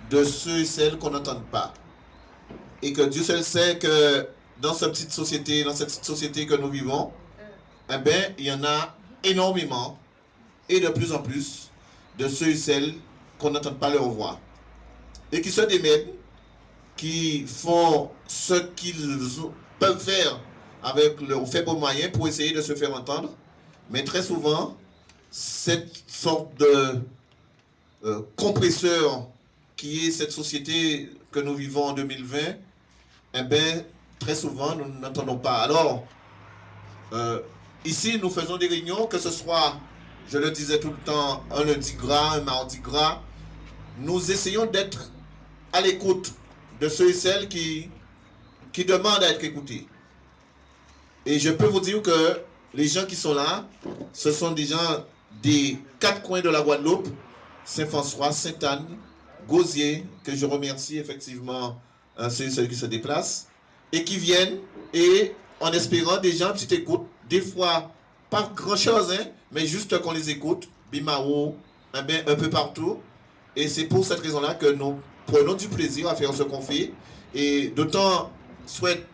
de ceux et celles qu'on n'entend pas. Et que Dieu seul sait que dans cette petite société que nous vivons, eh bien, il y en a énormément et de plus en plus de ceux et celles qu'on n'entend pas leur voix. Et qui se démènent, qui font ce qu'ils peuvent faire avec leurs faibles moyens pour essayer de se faire entendre. Mais très souvent, cette sorte de compresseur qui est cette société que nous vivons en 2020, eh bien, très souvent, nous n'entendons pas. Alors, ici, nous faisons des réunions, que ce soit, je le disais tout le temps, un lundi gras, un mardi gras. Nous essayons d'être à l'écoute de ceux et celles qui demandent à être écoutés. Et je peux vous dire que les gens qui sont là, ce sont des gens des quatre coins de la Guadeloupe, Saint-François, Sainte-Anne, Gosier, que je remercie effectivement ceux et celles qui se déplacent, et qui viennent, et en espérant des gens qui t'écoutent, des fois pas grand-chose, hein, mais juste qu'on les écoute, Bimao, un peu partout. Et c'est pour cette raison-là que nous prenons du plaisir à faire ce qu'on fait, et d'autant souhaite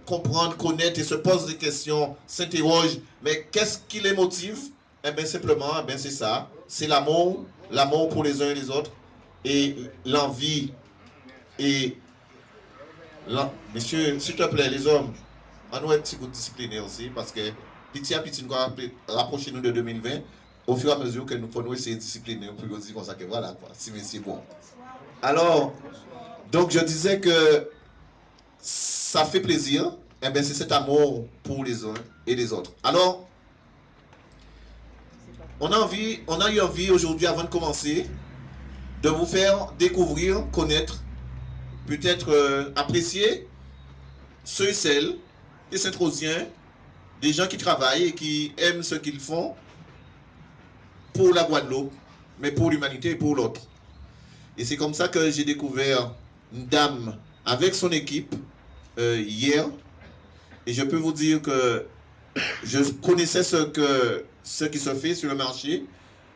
comprendre, connaître et se pose des questions, s'interroge, mais qu'est-ce qui les motive? Eh bien simplement, eh bien c'est ça, c'est l'amour, l'amour pour les uns et les autres, et l'envie, et monsieur, s'il te plaît, les hommes, on doit être petit peu disciplinés aussi, parce que petit à petit, nous allons rapprocher nous de 2020, au fur et à mesure que nous pouvons essayer de discipliner, puis on dit comme ça que voilà, quoi, si mais c'est bon. Alors, donc je disais que ça fait plaisir, eh bien c'est cet amour pour les uns et les autres. Alors, on a eu envie aujourd'hui, avant de commencer, de vous faire découvrir, connaître, peut-être apprécier ceux et celles, des Saint-Rosiens, des gens qui travaillent et qui aiment ce qu'ils font pour la Guadeloupe, mais pour l'humanité et pour l'autre. Et c'est comme ça que j'ai découvert une dame avec son équipe hier. Et je peux vous dire que je connaissais ce qui se fait sur le marché,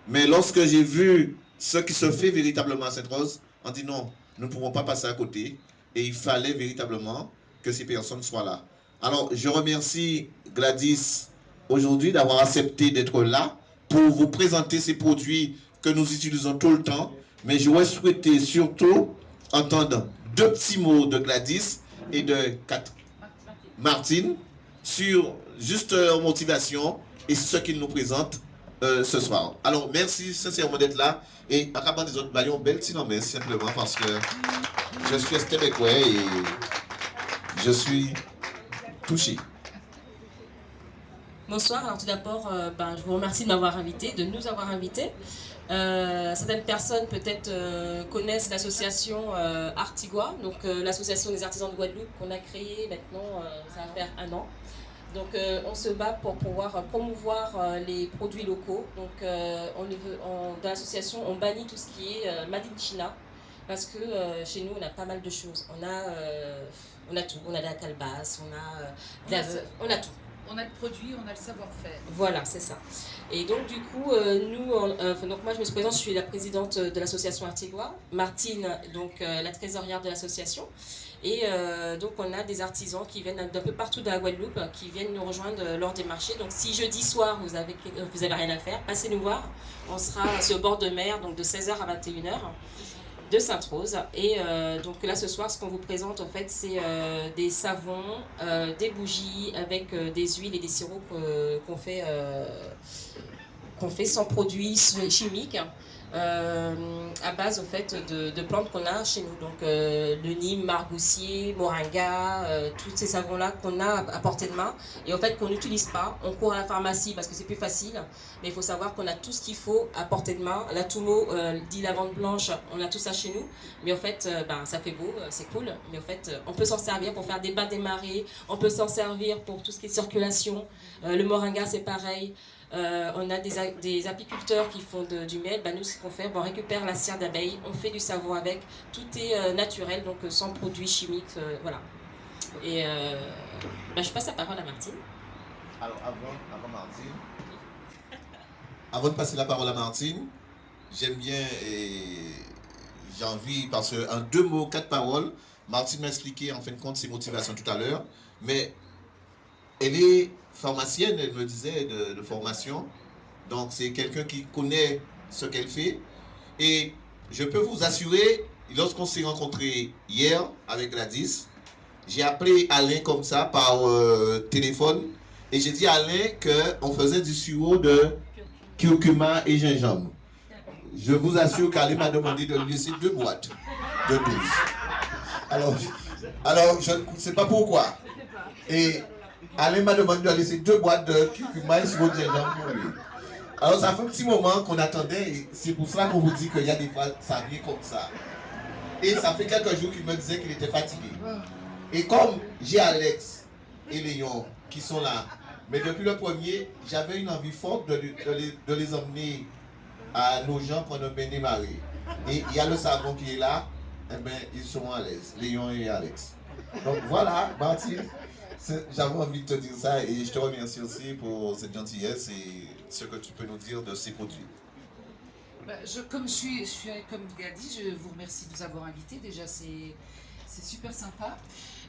mais lorsque j'ai vu ce qui se fait véritablement à Sainte-Rose, on dit non, nous ne pouvons pas passer à côté. Et il fallait véritablement que ces personnes soient là. Alors, je remercie Gladys aujourd'hui d'avoir accepté d'être là pour vous présenter ces produits que nous utilisons tout le temps. Mais j'aurais souhaité surtout entendre deux petits mots de Gladys et de Martine sur juste motivation et ce qu'ils nous présentent ce soir. Alors, merci sincèrement d'être là. Et à part des autres, bah, belle mais simplement parce que je suis québécois et je suis touché. Bonsoir, alors tout d'abord, je vous remercie de m'avoir invité, de nous avoir invités. Certaines personnes peut-être connaissent l'association Artigua, donc l'association des artisans de Guadeloupe qu'on a créée maintenant, ça va faire 1 an. Donc on se bat pour pouvoir promouvoir les produits locaux. Donc dans l'association, on bannit tout ce qui est Made in China, parce que chez nous, on a pas mal de choses. On a tout, on a de la calebasse, on a tout. On a le produit, on a le savoir-faire. Voilà, c'est ça. Et donc, du coup, donc moi, je me présente, je suis la présidente de l'association Artigua. Martine, donc la trésorière de l'association. Et donc, on a des artisans qui viennent d'un peu partout de la Guadeloupe, qui viennent nous rejoindre lors des marchés. Donc, si jeudi soir, vous avez rien à faire, passez nous voir. On sera sur le bord de mer, donc de 16h à 21h de Sainte-Rose. Et donc là, ce soir, ce qu'on vous présente, en fait, c'est des savons, des bougies avec des huiles et des sirops qu'on fait sans produits chimiques, à base au fait de plantes qu'on a chez nous. Donc le Nîmes, Margousier, Moringa, tous ces savons-là qu'on a à portée de main et en fait qu'on n'utilise pas. On court à la pharmacie parce que c'est plus facile, mais il faut savoir qu'on a tout ce qu'il faut à portée de main. La Toumo, dit lavande blanche, on a tout ça chez nous, mais en fait ça fait beau, c'est cool, mais en fait on peut s'en servir pour faire des bains des marées, on peut s'en servir pour tout ce qui est circulation. Le Moringa c'est pareil. On a des apiculteurs qui font du miel. Nous, ce qu'on fait, on récupère la cire d'abeille, on fait du savon avec. Tout est naturel, donc sans produits chimiques. Voilà. Et je passe la parole à Martine. Alors, avant Martine, avant de passer la parole à Martine, j'aime bien et j'ai envie, parce qu'en 2 mots, 4 paroles, Martine m'a expliqué en fin de compte ses motivations tout à l'heure, mais elle est pharmacienne, elle me disait, de formation, donc c'est quelqu'un qui connaît ce qu'elle fait, et je peux vous assurer, lorsqu'on s'est rencontrés hier avec Gladys, j'ai appelé Alain comme ça par téléphone, et j'ai dit à Alain qu'on faisait du sirop de curcuma et gingembre. Je vous assure qu'Alain m'a demandé de lui laisser 2 boîtes de 12. Alors je ne sais pas pourquoi. Et Alain m'a demandé de laisser 2 boîtes de curcuma et sirop de gingembre pour lui. Alors ça fait un petit moment qu'on attendait, et c'est pour cela qu'on vous dit qu'il y a des fois, ça vient comme ça. Et ça fait quelques jours qu'il me disait qu'il était fatigué. Et comme j'ai Alex et Léon qui sont là, mais depuis le premier, j'avais une envie forte de les emmener à nos gens pour nous bien démarrer. Et il y a le savon qui est là, eh bien, ils seront à l'aise, Léon et Alex. Donc voilà, Martine, j'avais envie de te dire ça et je te remercie aussi pour cette gentillesse et ce que tu peux nous dire de ces produits. Comme je suis comme Gladys, je vous remercie de nous avoir invités. Déjà, c'est super sympa.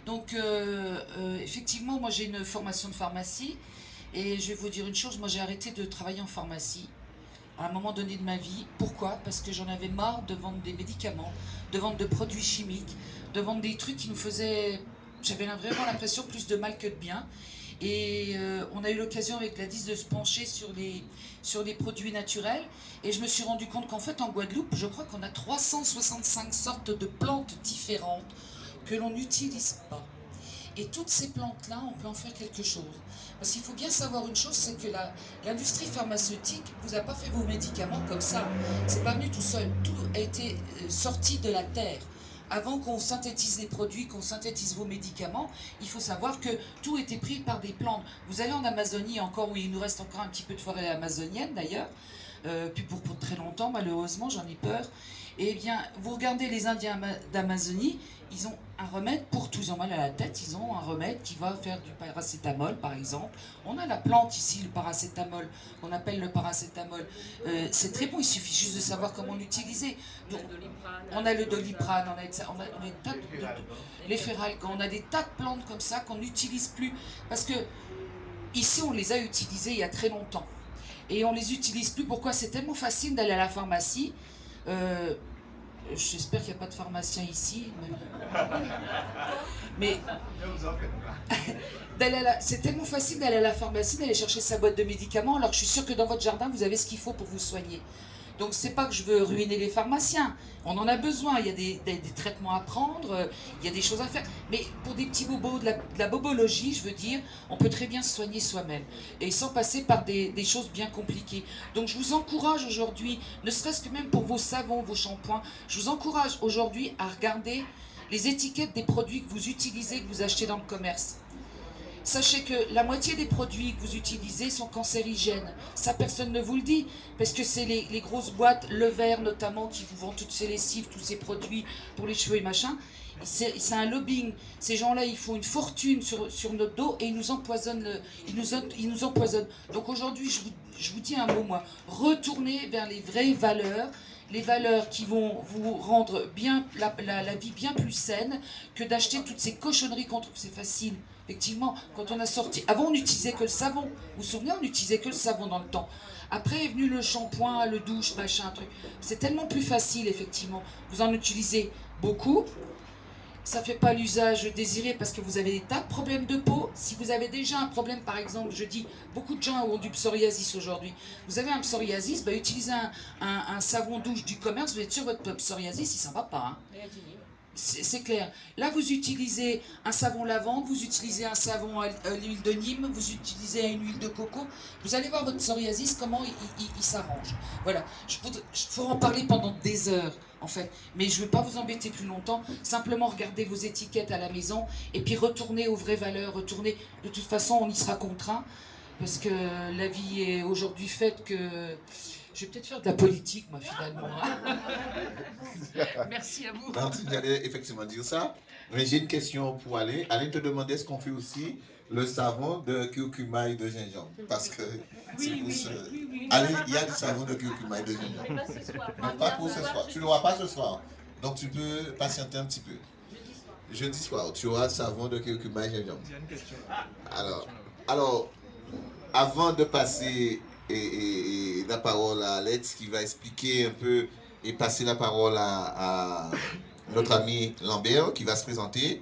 Donc, effectivement, moi j'ai une formation de pharmacie et je vais vous dire une chose, moi j'ai arrêté de travailler en pharmacie à un moment donné de ma vie. Pourquoi? Parce que j'en avais marre de vendre des médicaments, de vendre de produits chimiques, de vendre des trucs qui nous faisaient... J'avais vraiment l'impression plus de mal que de bien. Et on a eu l'occasion avec Gladys de se pencher sur les produits naturels. Et je me suis rendu compte qu'en fait, en Guadeloupe, je crois qu'on a 365 sortes de plantes différentes que l'on n'utilise pas. Et toutes ces plantes-là, on peut en faire quelque chose. Parce qu'il faut bien savoir une chose, c'est que l'industrie pharmaceutique ne vous a pas fait vos médicaments comme ça. C'est pas venu tout seul. Tout a été sorti de la terre. Avant qu'on synthétise les produits, qu'on synthétise vos médicaments, il faut savoir que tout était pris par des plantes. Vous allez en Amazonie encore, où il nous reste encore un petit peu de forêt amazonienne d'ailleurs, puis pour très longtemps, malheureusement, j'en ai peur. Eh bien, vous regardez les Indiens d'Amazonie, ils ont un remède pour tout. Ils ont mal à la tête, ils ont un remède qui va faire du paracétamol, par exemple. On a la plante ici, le paracétamol, qu'on appelle le paracétamol. C'est très bon, il suffit juste de savoir comment l'utiliser. On a le doliprane, on a des tas les ferralgans, on a des tas de plantes comme ça qu'on n'utilise plus. Parce que ici, on les a utilisées il y a très longtemps. Et on les utilise plus. Pourquoi? C'est tellement facile d'aller à la pharmacie. J'espère qu'il n'y a pas de pharmacien ici. Mais c'est tellement facile d'aller à la pharmacie, d'aller chercher sa boîte de médicaments, alors que je suis sûre que dans votre jardin, vous avez ce qu'il faut pour vous soigner. Donc c'est pas que je veux ruiner les pharmaciens, on en a besoin, il y a des traitements à prendre, il y a des choses à faire. Mais pour des petits bobos, de la bobologie, je veux dire, on peut très bien se soigner soi-même. Et sans passer par des choses bien compliquées. Donc je vous encourage aujourd'hui, ne serait-ce que même pour vos savons, vos shampoings, je vous encourage aujourd'hui à regarder les étiquettes des produits que vous utilisez, que vous achetez dans le commerce. Sachez que la moitié des produits que vous utilisez sont cancérigènes. Ça, personne ne vous le dit, parce que c'est les grosses boîtes, le verre notamment, qui vous vendent toutes ces lessives, tous ces produits pour les cheveux et machin. C'est un lobbying. Ces gens-là, ils font une fortune sur notre dos et ils nous empoisonnent. Ils nous empoisonnent. Donc aujourd'hui, je vous dis un mot, moi. Retournez vers les vraies valeurs, les valeurs qui vont vous rendre bien, la vie bien plus saine que d'acheter toutes ces cochonneries qu'on trouve. C'est facile. Effectivement, quand on a sorti... Avant, on n'utilisait que le savon. Vous vous souvenez, on n'utilisait que le savon dans le temps. Après est venu le shampoing, le douche, machin, truc. C'est tellement plus facile, effectivement. Vous en utilisez beaucoup. Ça ne fait pas l'usage désiré parce que vous avez des tas de problèmes de peau. Si vous avez déjà un problème, par exemple, je dis, beaucoup de gens ont du psoriasis aujourd'hui. Vous avez un psoriasis, bah, utilisez un savon douche du commerce, vous êtes sûr que votre psoriasis, il s'en va pas. Hein. C'est clair. Là, vous utilisez un savon lavande, vous utilisez un savon à l'huile de Nîmes, vous utilisez une huile de coco. Vous allez voir votre psoriasis, comment il s'arrange. Voilà. Je pourrais en parler pendant des heures, en fait. Mais je ne veux pas vous embêter plus longtemps. Simplement, regardez vos étiquettes à la maison et puis retournez aux vraies valeurs. Retournez. De toute façon, on y sera contraint parce que la vie est aujourd'hui faite que... Je vais peut-être faire de la politique, moi, finalement. Merci à vous. Martine, j'allais effectivement dire ça. Mais j'ai une question pour Alain. Alain te demandait est-ce qu'on fait aussi le savon de curcuma et de gingembre. Parce que oui. Alain, il y a du savon de curcuma et de gingembre. Mais pas ce soir. Mais pas pour ce soir. Tu ne l'auras pas ce soir. Donc tu peux patienter un petit peu. Jeudi soir, tu auras le savon de curcuma et gingembre. Alors, avant de passer la parole à Alex qui va expliquer un peu et passer la parole à notre ami Lambert qui va se présenter,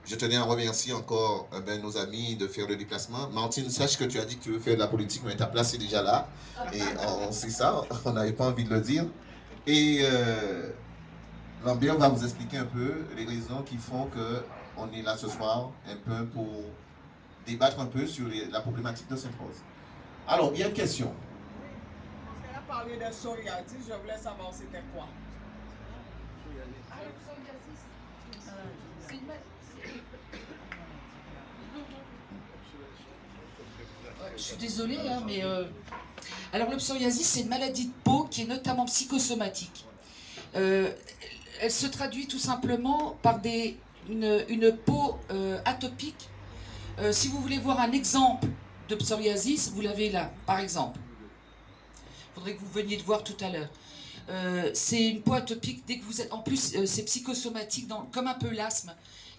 je tenais à remercier encore nos amis de faire le déplacement. Martine, sache que tu as dit que tu veux faire de la politique, mais ta place est déjà là. Et on sait ça, on n'avait pas envie de le dire. Et Lambert va vous expliquer un peu les raisons qui font qu'on est là ce soir, un peu pour débattre un peu sur la problématique de Sainte-Rose. Alors, il y a une question. Parce qu'elle a parlé de psoriasis, je voulais savoir c'était quoi. Je suis désolée, hein, mais... Alors, le psoriasis, c'est une maladie de peau qui est notamment psychosomatique. Elle se traduit tout simplement par une peau atopique. Si vous voulez voir un exemple de psoriasis, vous l'avez là, par exemple. Il faudrait que vous veniez de voir tout à l'heure. C'est une peau atopique dès que vous êtes... En plus, c'est psychosomatique, comme un peu l'asthme.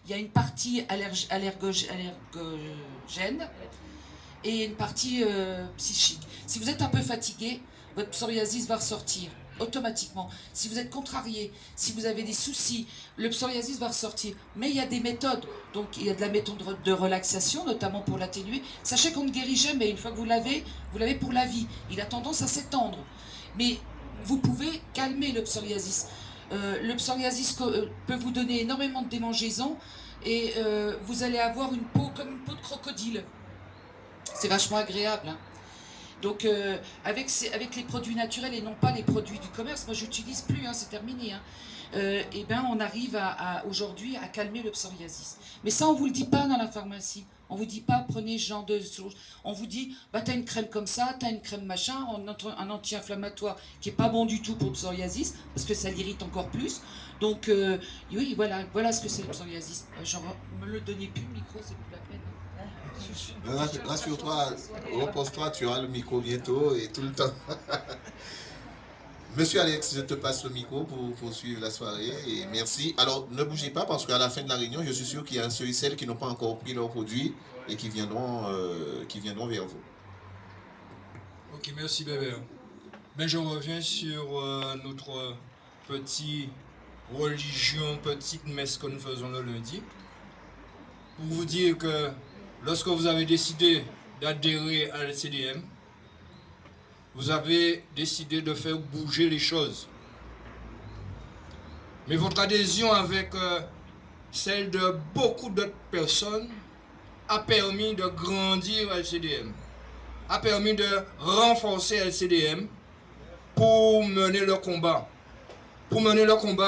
Il y a une partie allergène et une partie psychique. Si vous êtes un peu fatigué, votre psoriasis va ressortir automatiquement. Si vous êtes contrarié, si vous avez des soucis, le psoriasis va ressortir. Mais il y a des méthodes. Donc il y a de la méthode de relaxation, notamment pour l'atténuer. Sachez qu'on ne guérit jamais. Une fois que vous l'avez pour la vie. Il a tendance à s'étendre. Mais vous pouvez calmer le psoriasis. Le psoriasis peut vous donner énormément de démangeaisons et vous allez avoir une peau comme une peau de crocodile. C'est vachement agréable. Hein. Donc, avec les produits naturels et non pas les produits du commerce, moi, j'utilise plus, hein, c'est terminé. Hein. Et ben, on arrive aujourd'hui à calmer le psoriasis. Mais ça, on vous le dit pas dans la pharmacie. On vous dit pas, prenez ce genre de choses. On vous dit, bah, t'as une crème comme ça, t'as une crème machin, un anti-inflammatoire qui est pas bon du tout pour le psoriasis, parce que ça l'irrite encore plus. Donc, oui, voilà ce que c'est le psoriasis. Genre, me le donnez plus, le micro, c'est plus la peine. Rassure-toi, repose-toi, tu auras le micro bientôt et tout le temps. Monsieur Alex, je te passe le micro pour poursuivre la soirée et merci. Alors, ne bougez pas parce qu'à la fin de la réunion, je suis sûr qu'il y a ceux et celles qui n'ont pas encore pris leurs produits et qui viendront vers vous. Ok, merci bébé. Ben, je reviens sur notre petite religion, petite messe que nous faisons le lundi. Pour vous dire que lorsque vous avez décidé d'adhérer à l'CDM, vous avez décidé de faire bouger les choses. Mais votre adhésion avec celle de beaucoup d'autres personnes a permis de grandir LCDM, a permis de renforcer LCDM pour mener le combat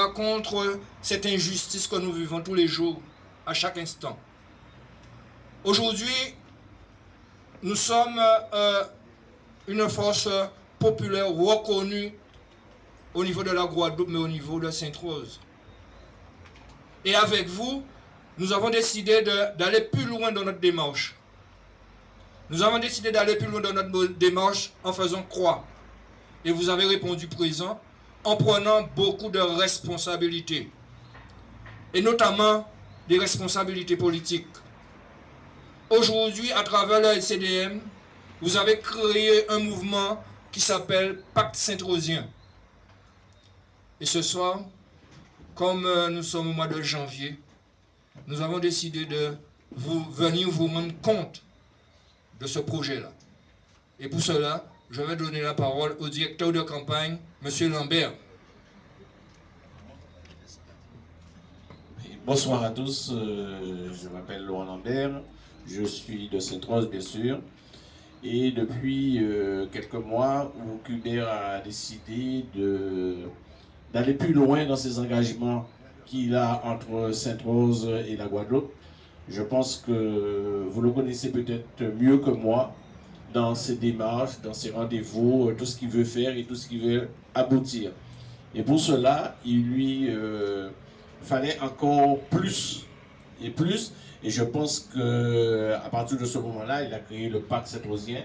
contre cette injustice que nous vivons tous les jours, à chaque instant. Aujourd'hui, nous sommes une force populaire reconnue au niveau de la Guadeloupe, mais au niveau de Sainte-Rose. Et avec vous, nous avons décidé d'aller plus loin dans notre démarche. Nous avons décidé d'aller plus loin dans notre démarche en faisant croix. Et vous avez répondu présent en prenant beaucoup de responsabilités. Et notamment des responsabilités politiques. Aujourd'hui, à travers le LCDM, vous avez créé un mouvement qui s'appelle Pacte Sainte-Rosien. Et ce soir, comme nous sommes au mois de janvier, nous avons décidé de venir vous rendre compte de ce projet-là. Et pour cela, je vais donner la parole au directeur de campagne, M. Lambert. Bonsoir à tous, je m'appelle Laurent Lambert, je suis de Sainte-Rose bien sûr, et depuis quelques mois, Hubert a décidé d'aller plus loin dans ses engagements qu'il a entre Sainte-Rose et la Guadeloupe. Je pense que vous le connaissez peut-être mieux que moi dans ses démarches, dans ses rendez-vous, tout ce qu'il veut faire et tout ce qu'il veut aboutir. Et pour cela, il lui fallait encore plus et plus. Et je pense qu'à partir de ce moment-là, il a créé le Pacte Sainte-Rosien.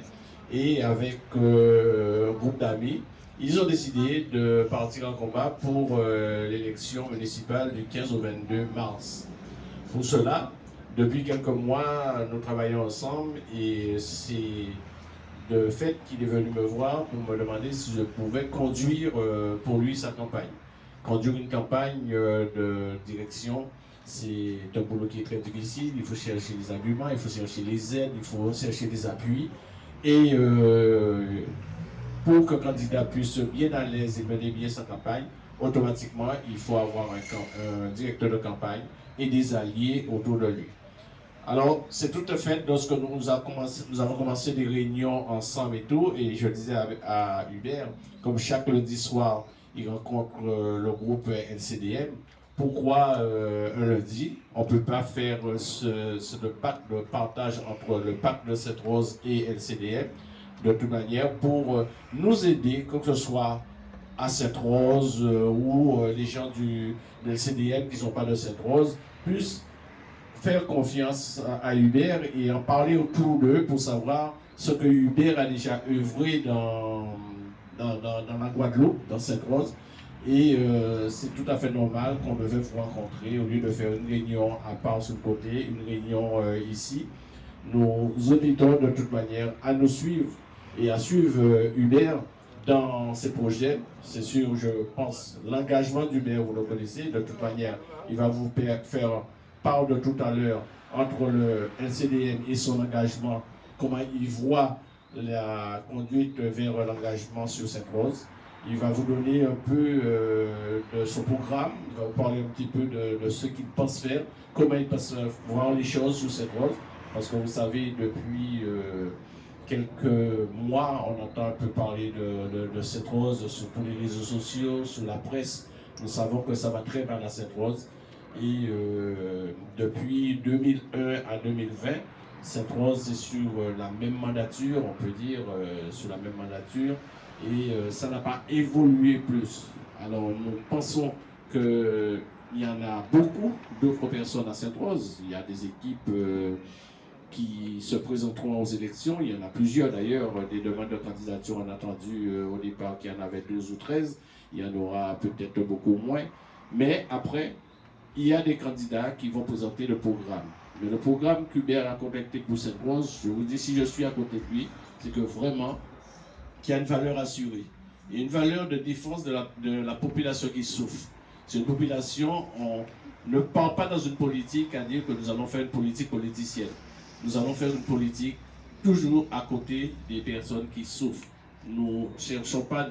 Et avec un groupe d'amis, ils ont décidé de partir en combat pour l'élection municipale du 15 au 22 mars. Pour cela, depuis quelques mois, nous travaillons ensemble et c'est de fait qu'il est venu me voir pour me demander si je pouvais conduire pour lui sa campagne. Conduire une campagne de direction, c'est un boulot qui est très difficile. Il faut chercher les arguments, il faut chercher les aides, il faut chercher des appuis. Et pour qu'un candidat puisse bien à l'aise et mener bien sa campagne, automatiquement, il faut avoir un directeur de campagne et des alliés autour de lui. Alors, c'est tout à fait lorsque nous avons commencé des réunions ensemble et tout, et je disais à Hubert, comme chaque lundi soir, il rencontre le groupe LCDM, pourquoi un lundi, on ne peut pas faire ce pacte de partage entre le pacte de Sainte-Rose et LCDM, de toute manière, pour nous aider, que ce soit à Sainte-Rose ou les gens de LCDM qui ne sont pas de Sainte-Rose, puissent faire confiance à Hubert et en parler autour d'eux pour savoir ce que Hubert a déjà œuvré dans la Guadeloupe, dans Sainte-Rose. Et c'est tout à fait normal qu'on devait vous rencontrer au lieu de faire une réunion à part sur le côté, une réunion ici. Nous invitons de toute manière à nous suivre et à suivre Hubert dans ses projets. C'est sûr, je pense, l'engagement d'Hubert, vous le connaissez. De toute manière, il va vous faire part de tout à l'heure entre le LCDM et son engagement, comment il voit la conduite vers l'engagement sur Sainte-Rose. Il va vous donner un peu de son programme, il va vous parler un petit peu de ce qu'il pense faire, comment il pense voir les choses sur Sainte-Rose. Parce que vous savez, depuis quelques mois, on entend un peu parler de Sainte-Rose sur tous les réseaux sociaux, sur la presse. Nous savons que ça va très mal à Sainte-Rose. Et depuis 2001 à 2020, Sainte-Rose est sur la même mandature, on peut dire, sur la même mandature, et ça n'a pas évolué plus. Alors nous pensons qu'il y en a beaucoup d'autres personnes à Sainte-Rose. Il y a des équipes qui se présenteront aux élections. Il y en a plusieurs d'ailleurs, des demandes de candidature. On a entendu au départ qu'il y en avait 12 ou 13. Il y en aura peut-être beaucoup moins. Mais après, il y a des candidats qui vont présenter le programme. Mais le programme qu'Hubert a contacté pour Sainte-Rose, je vous dis, si je suis à côté de lui, c'est que vraiment, qu'il y a une valeur assurée. Il y a une valeur de défense de la population qui souffre. C'est une population, on ne part pas dans une politique à dire que nous allons faire une politique politicienne. Nous allons faire une politique toujours à côté des personnes qui souffrent. Nous ne cherchons pas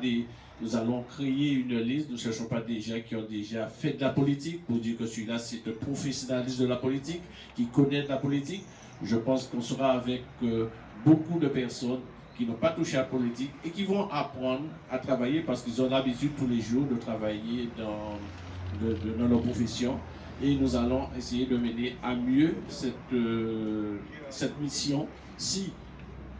nous allons créer une liste, nous ne cherchons pas des gens qui ont déjà fait de la politique pour dire que celui-là c'est un professionnaliste de la politique, qui connaît de la politique. Je pense qu'on sera avec beaucoup de personnes qui n'ont pas touché à la politique et qui vont apprendre à travailler parce qu'ils ont l'habitude tous les jours de travailler dans leur profession. Et nous allons essayer de mener à mieux cette mission si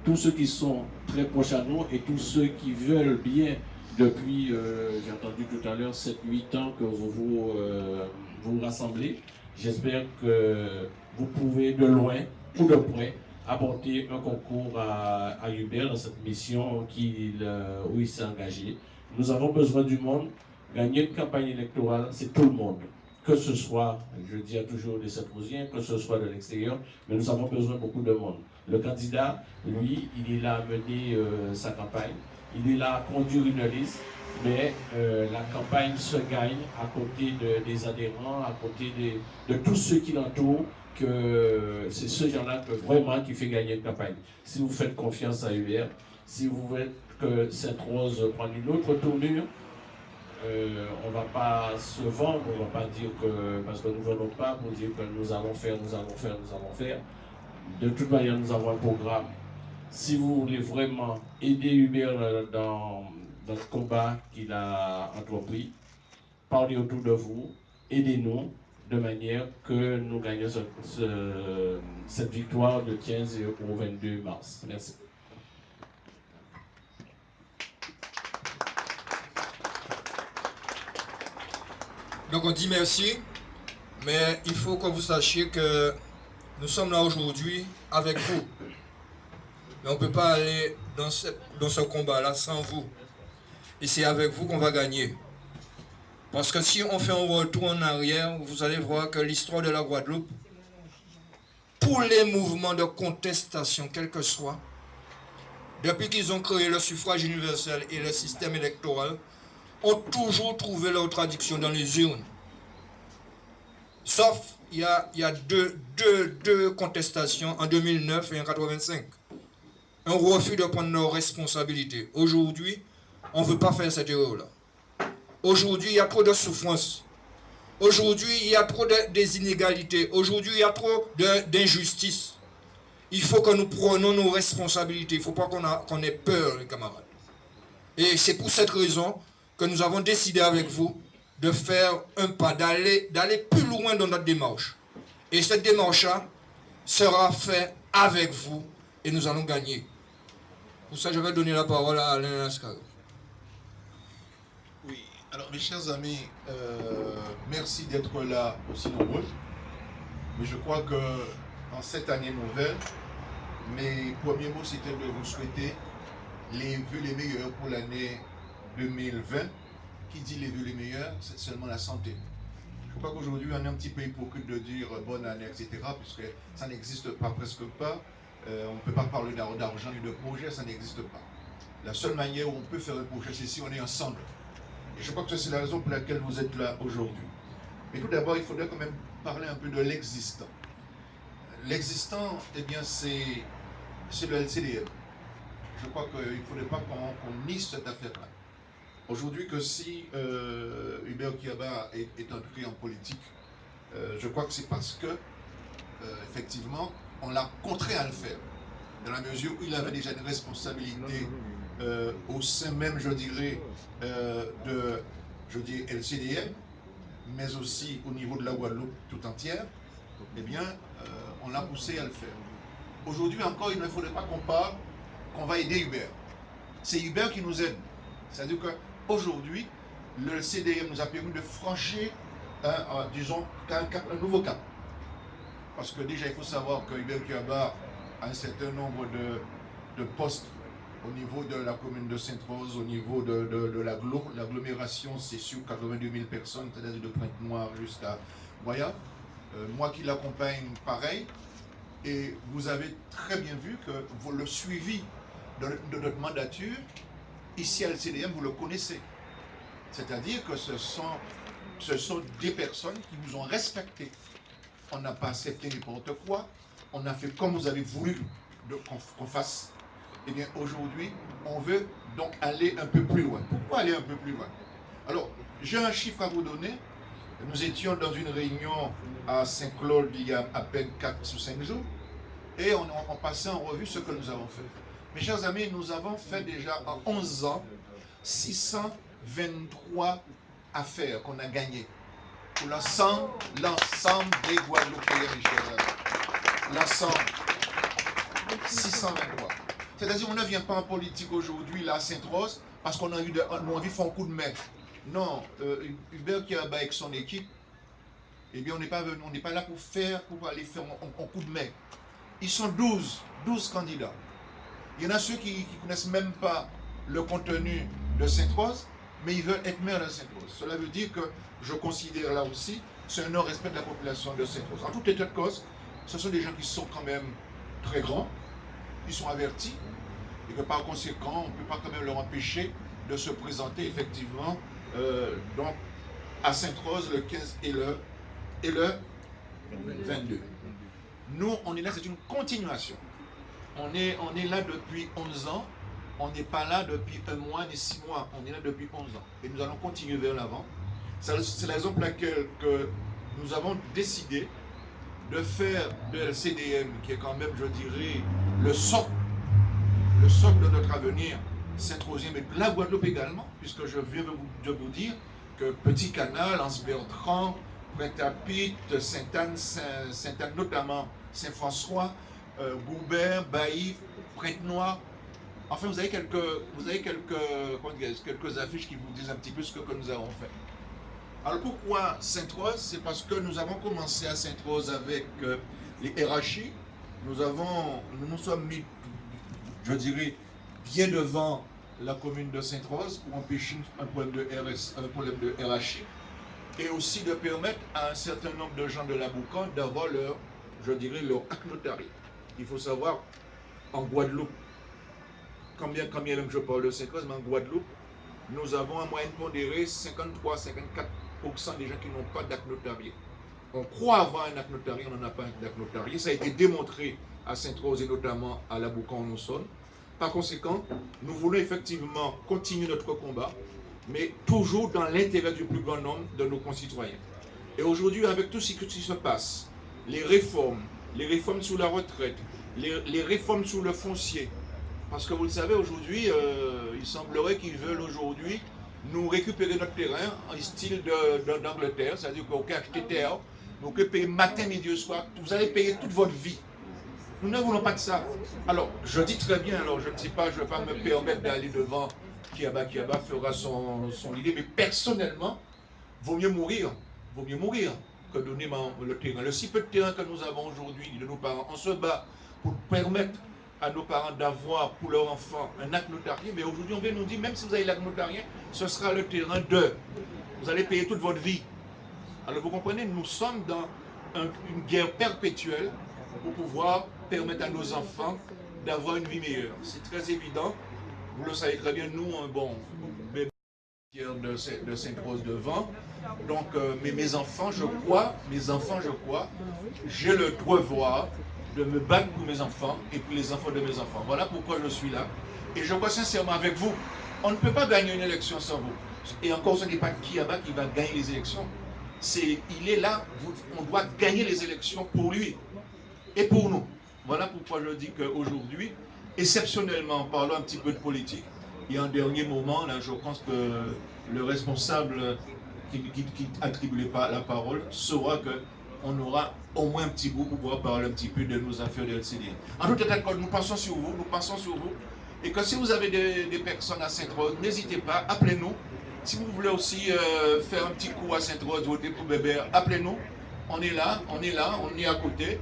tous ceux qui sont très proches à nous et tous ceux qui veulent bien depuis, j'ai entendu tout à l'heure, 7-8 ans que vous rassemblez. J'espère que vous pouvez de loin ou de près apporter un concours à Hubert dans cette mission où il s'est engagé. Nous avons besoin du monde. Gagner une campagne électorale, c'est tout le monde. Que ce soit, je dis toujours des Sainte-Rosiens, que ce soit de l'extérieur, mais nous avons besoin beaucoup de monde. Le candidat, lui, il est là à mener sa campagne. Il est là à conduire une liste, mais la campagne se gagne à côté des adhérents, à côté de tous ceux qui l'entourent, que c'est ce genre-là vraiment qui fait gagner une campagne. Si vous faites confiance à Hubert, si vous voulez que Sainte-Rose prenne une autre tournure, on ne va pas se vendre, on ne va pas dire que, parce que nous ne venons pas pour dire que nous allons faire. De toute manière, nous avons un programme. Si vous voulez vraiment aider Hubert dans le combat qu'il a entrepris, parlez autour de vous, aidez-nous de manière que nous gagnions cette victoire de 15 au 22 mars. Merci. Donc on dit merci, mais il faut que vous sachiez que nous sommes là aujourd'hui avec vous. Mais on ne peut pas aller dans ce combat-là sans vous. Et c'est avec vous qu'on va gagner. Parce que si on fait un retour en arrière, vous allez voir que l'histoire de la Guadeloupe, tous les mouvements de contestation, quels que soient, depuis qu'ils ont créé le suffrage universel et le système électoral, ont toujours trouvé leur traduction dans les urnes. Sauf, il y a deux contestations en 2009 et en 1985. Un refus de prendre nos responsabilités. Aujourd'hui, on ne veut pas faire cette erreur-là. Aujourd'hui, il y a trop de souffrance. Aujourd'hui, il y a trop des inégalités. Aujourd'hui, il y a trop d'injustice. Il faut que nous prenions nos responsabilités. Il ne faut pas qu'on ait peur, les camarades. Et c'est pour cette raison que nous avons décidé avec vous de faire un pas, d'aller plus loin dans notre démarche. Et cette démarche-là sera faite avec vous et nous allons gagner. Pour ça, je vais donner la parole à Alain Lascaro. Oui, alors mes chers amis, merci d'être là aussi nombreux. Mais je crois que en cette année nouvelle, mes premiers mots c'était de vous souhaiter les vœux les meilleurs pour l'année 2020. Qui dit les vœux les meilleurs, c'est seulement la santé. Je crois qu'aujourd'hui on est un petit peu hypocrite de dire bonne année, etc. puisque ça n'existe pas, presque pas. On ne peut pas parler d'argent ni de projet, ça n'existe pas. La seule manière où on peut faire un projet, c'est si on est ensemble. Et je crois que c'est la raison pour laquelle vous êtes là aujourd'hui. Mais tout d'abord, il faudrait quand même parler un peu de l'existant. L'existant, eh bien, c'est le LCDM. Je crois qu'il ne faudrait pas qu'on nie cette affaire-là. Aujourd'hui, que si Hubert Kiaba est entré en politique, je crois que c'est parce que, effectivement, on l'a contraint à le faire. Dans la mesure où il avait déjà une responsabilité au sein même, je dirais, de LCDM, mais aussi au niveau de la Guadeloupe tout entière, eh bien, on l'a poussé à le faire. Aujourd'hui encore, il ne faudrait pas qu'on va aider Hubert. C'est Hubert qui nous aide. C'est-à-dire qu'aujourd'hui, le CDM nous a permis de franchir, disons, un nouveau cap. Parce que déjà, il faut savoir que Hubert Kiaba a un certain nombre de postes au niveau de la commune de Sainte-Rose, au niveau de l'agglomération, c'est sur 82 000 personnes, c'est-à-dire de Pointe-Noire jusqu'à Moya. Moi qui l'accompagne, pareil. Et vous avez très bien vu que le suivi de notre mandature, ici à LCDM, vous le connaissez. C'est-à-dire que ce sont des personnes qui vous ont respecté. On n'a pas accepté n'importe quoi. On a fait comme vous avez voulu qu'on fasse. Eh bien, aujourd'hui, on veut donc aller un peu plus loin. Pourquoi aller un peu plus loin? Alors, j'ai un chiffre à vous donner. Nous étions dans une réunion à Saint-Claude il y a à peine 4 ou 5 jours et on passait en revue ce que nous avons fait. Mes chers amis, nous avons fait déjà en 11 ans 623 affaires qu'on a gagnées pour l'ensemble des Guadeloupéens, mes chers amis. L'ensemble. 623. C'est-à-dire, on ne vient pas en politique aujourd'hui, là, à Sainte-Rose, parce qu'on a envie de faire un coup de main. Non, Hubert Kiaba avec son équipe, eh bien, on n'est pas là pour aller faire un coup de main. Ils sont 12 candidats. Il y en a ceux qui ne connaissent même pas le contenu de Sainte-Rose, mais ils veulent être maire de Sainte-Rose. Cela veut dire que je considère là aussi, c'est un non-respect de la population de Sainte-Rose. En tout état de cause, ce sont des gens qui sont quand même très grands, ils sont avertis, et que par conséquent, on ne peut pas quand même leur empêcher de se présenter effectivement donc à Sainte-Rose le 15 et le 22. Nous, on est là, c'est une continuation. On est là depuis 11 ans, on n'est pas là depuis 1 mois ni 6 mois, on est là depuis 11 ans. Et nous allons continuer vers l'avant. C'est la raison pour laquelle que nous avons décidé de faire de la CDM, qui est quand même, je dirais, le socle de notre avenir, Saint-Rosien, mais la Guadeloupe également, puisque je viens de vous dire que Petit Canal, Anse-Bertrand, Pointe-à-Pitre, Sainte-Anne, notamment Saint-François, Goubert, Baïf, Pointe-Noire. Enfin, vous avez quelques affiches qui vous disent un petit peu ce que nous avons fait. Alors pourquoi Sainte-Rose? C'est parce que nous avons commencé à Sainte-Rose avec les RHI. Nous nous sommes mis, je dirais, bien devant la commune de Sainte-Rose pour empêcher un problème de RHI et aussi de permettre à un certain nombre de gens de la Boucan d'avoir leur, je dirais, leur acte notarié. Il faut savoir, en Guadeloupe, quand bien même je parle de Sainte-Rose, mais en Guadeloupe, nous avons en moyenne pondéré 53-54% des gens qui n'ont pas d'acte notarié. On croit avoir un acte notarié, on n'en a pas un acte notarié. Ça a été démontré à Sainte-Rose et notamment à la Boucan où nous sommes. Par conséquent, nous voulons effectivement continuer notre combat, mais toujours dans l'intérêt du plus grand nombre de nos concitoyens. Et aujourd'hui, avec tout ce qui se passe, les réformes sur la retraite, les réformes sur le foncier, parce que vous le savez, aujourd'hui, il semblerait qu'ils veulent aujourd'hui nous récupérer notre terrain en style d'Angleterre, c'est-à-dire qu'on peut acheter terre, vous pouvez payer matin, midi et soir, vous allez payer toute votre vie. Nous ne voulons pas de ça. Alors, je dis très bien, alors je ne sais pas, je ne vais pas me permettre d'aller devant Kiaba fera son idée, mais personnellement, vaut mieux mourir que donner le terrain. Le si peu de terrain que nous avons aujourd'hui de nos parents, on se bat pour permettre à nos parents d'avoir pour leur enfant un acte notarié, mais aujourd'hui on vient nous dire, même si vous avez l'acte notarié, ce sera le terrain de. Vous allez payer toute votre vie. Alors vous comprenez, nous sommes dans une guerre perpétuelle pour pouvoir permettre à nos enfants d'avoir une vie meilleure. C'est très évident. Vous le savez très bien, nous, bon, bébé de Sainte-Rose devant. Donc, mes enfants, je crois, j'ai le devoir de me battre pour mes enfants et pour les enfants de mes enfants. Voilà pourquoi je suis là. Et je crois sincèrement avec vous, on ne peut pas gagner une élection sans vous. Et encore, ce n'est pas Kiaba qui va gagner les élections. Il est là, on doit gagner les élections pour lui et pour nous. Voilà pourquoi je dis qu'aujourd'hui, exceptionnellement, parlons un petit peu de politique. Et en dernier moment, là, je pense que le responsable qui attribue la parole saura qu'on aura au moins un petit bout pour pouvoir parler un petit peu de nos affaires de LCD. En tout état de cause, nous pensons sur vous, et que si vous avez des personnes à Sainte-Rose, n'hésitez pas, appelez-nous. Si vous voulez aussi faire un petit coup à Sainte-Rose, voter pour Bébert, appelez-nous. On est là, on est à côté.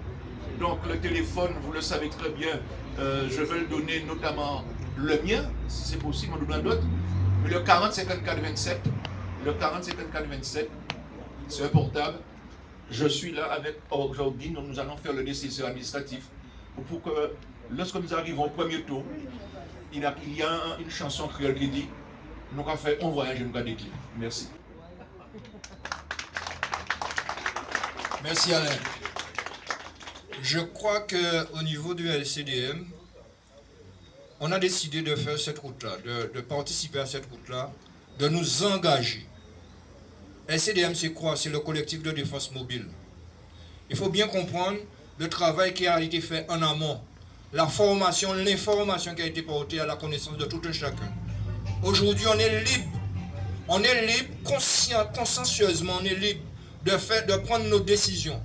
Donc le téléphone, vous le savez très bien, je vais le donner notamment le mien, si c'est possible, on donne d'autres. Mais le 40 54 27, c'est un portable. Je suis là avec aujourd'hui, nous allons faire le nécessaire administratif pour que lorsque nous arrivons au premier tour, il y a une chanson créole qui dit nous avons fait un voyage et nous avons des clés. Merci. Merci Alain. Je crois qu'au niveau du LCDM, on a décidé de faire cette route-là, de participer à cette route-là, de nous engager. LCDM, c'est quoi? C'est le collectif de défense mobile. Il faut bien comprendre le travail qui a été fait en amont, la formation, l'information qui a été portée à la connaissance de tout un chacun. Aujourd'hui, on est libre, consciencieusement, on est libre de prendre nos décisions.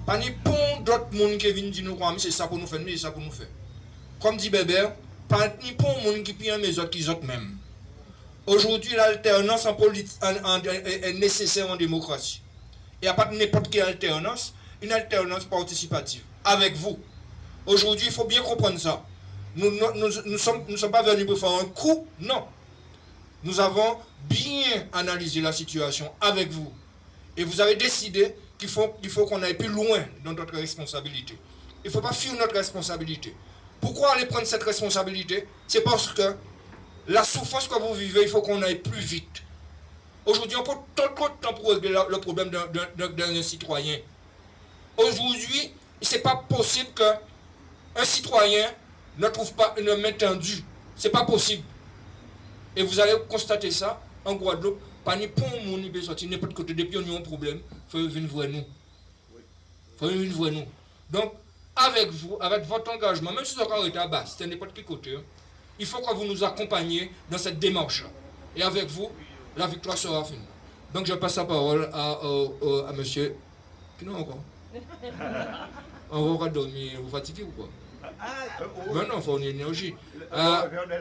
Pas ni pour d'autres monde qui viennent dire nous quoi, c'est ça pour nous faire, mais c'est ça pour nous faire. Comme dit Bébert, pas ni pour monde qui pire mes autres qu'ils autres même. Aujourd'hui, l'alternance en politique est nécessaire en démocratie. Il n'y a pas n'importe quelle alternance, une alternance participative, avec vous. Aujourd'hui, il faut bien comprendre ça. Nous ne sommes pas venus pour faire un coup, non. Nous avons bien analysé la situation avec vous. Et vous avez décidé qu'il faut qu'on aille plus loin dans notre responsabilité. Il ne faut pas fuir notre responsabilité. Pourquoi aller prendre cette responsabilité? C'est parce que la souffrance que vous vivez, il faut qu'on aille plus vite. Aujourd'hui, on prend trop de temps pour régler le problème d'un citoyen. Aujourd'hui, ce n'est pas possible qu'un citoyen ne trouve pas une main tendue. Ce n'est pas possible. Et vous allez constater ça en Guadeloupe. Pas ni pour mon ni sortir n'importe côté depuis on a un problème, il faut venir voir nous. Il faut venir voir nous. Donc, avec vous, avec votre engagement, même si vous avez été à bas, c'est n'importe quel côté, il faut que vous nous accompagniez dans cette démarche. Et avec vous, la victoire sera finie. Donc, je passe la parole à monsieur. Qui non encore? On va dormir, vous fatiguez ou quoi? Mais non, il faut une énergie.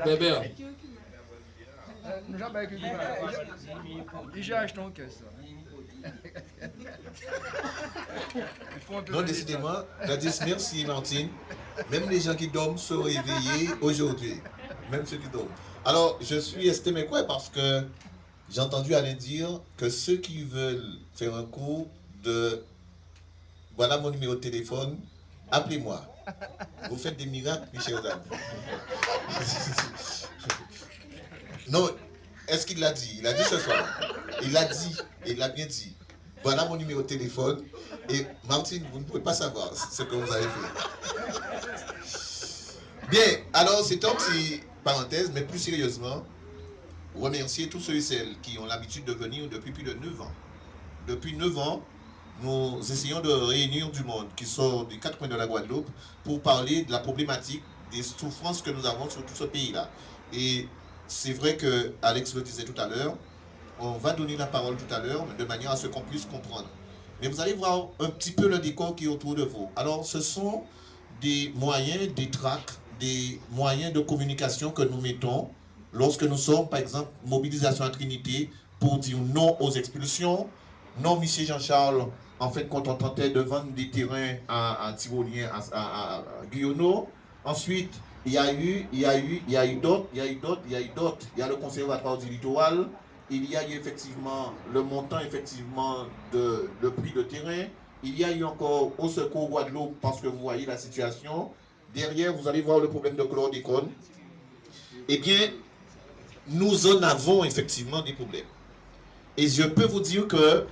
Bébé. Déjà acheté en caisse. Non, décidément, Gladys, merci Martine. Même les gens qui dorment sont réveillés aujourd'hui. Même ceux qui dorment. Alors, je suis estimé quoi parce que j'ai entendu Alain dire que ceux qui veulent faire un cours de voilà mon numéro de téléphone, appelez-moi. Vous faites des miracles, mes chers amis. Non, est-ce qu'il l'a dit? Il a dit ce soir. Il l'a dit, et il l'a bien dit. Voilà mon numéro de téléphone. Et Martine, vous ne pouvez pas savoir ce que vous avez fait. Bien, alors c'est un petit parenthèse, mais plus sérieusement, remercier tous ceux et celles qui ont l'habitude de venir depuis plus de 9 ans. Depuis 9 ans, nous essayons de réunir du monde qui sort des 4 coins de la Guadeloupe pour parler de la problématique des souffrances que nous avons sur tout ce pays-là. Et c'est vrai que Alex le disait tout à l'heure, on va donner la parole tout à l'heure de manière à ce qu'on puisse comprendre. Mais vous allez voir un petit peu le décor qui est autour de vous. Alors, ce sont des moyens, des tracts, des moyens de communication que nous mettons lorsque nous sommes, par exemple, mobilisation à Trinité pour dire non aux expulsions. Non, M. Jean-Charles, en fait, quand on tentait de vendre des terrains à Tyrolien, à Guyonneau. Ensuite, il y a eu d'autres. Il y a le Conservatoire du Littoral. Il y a eu effectivement le montant, effectivement, le prix de terrain. Il y a eu encore au secours Guadeloupe, parce que vous voyez la situation. Derrière, vous allez voir le problème de chlordécone. Eh bien, nous en avons effectivement des problèmes. Et je peux vous dire que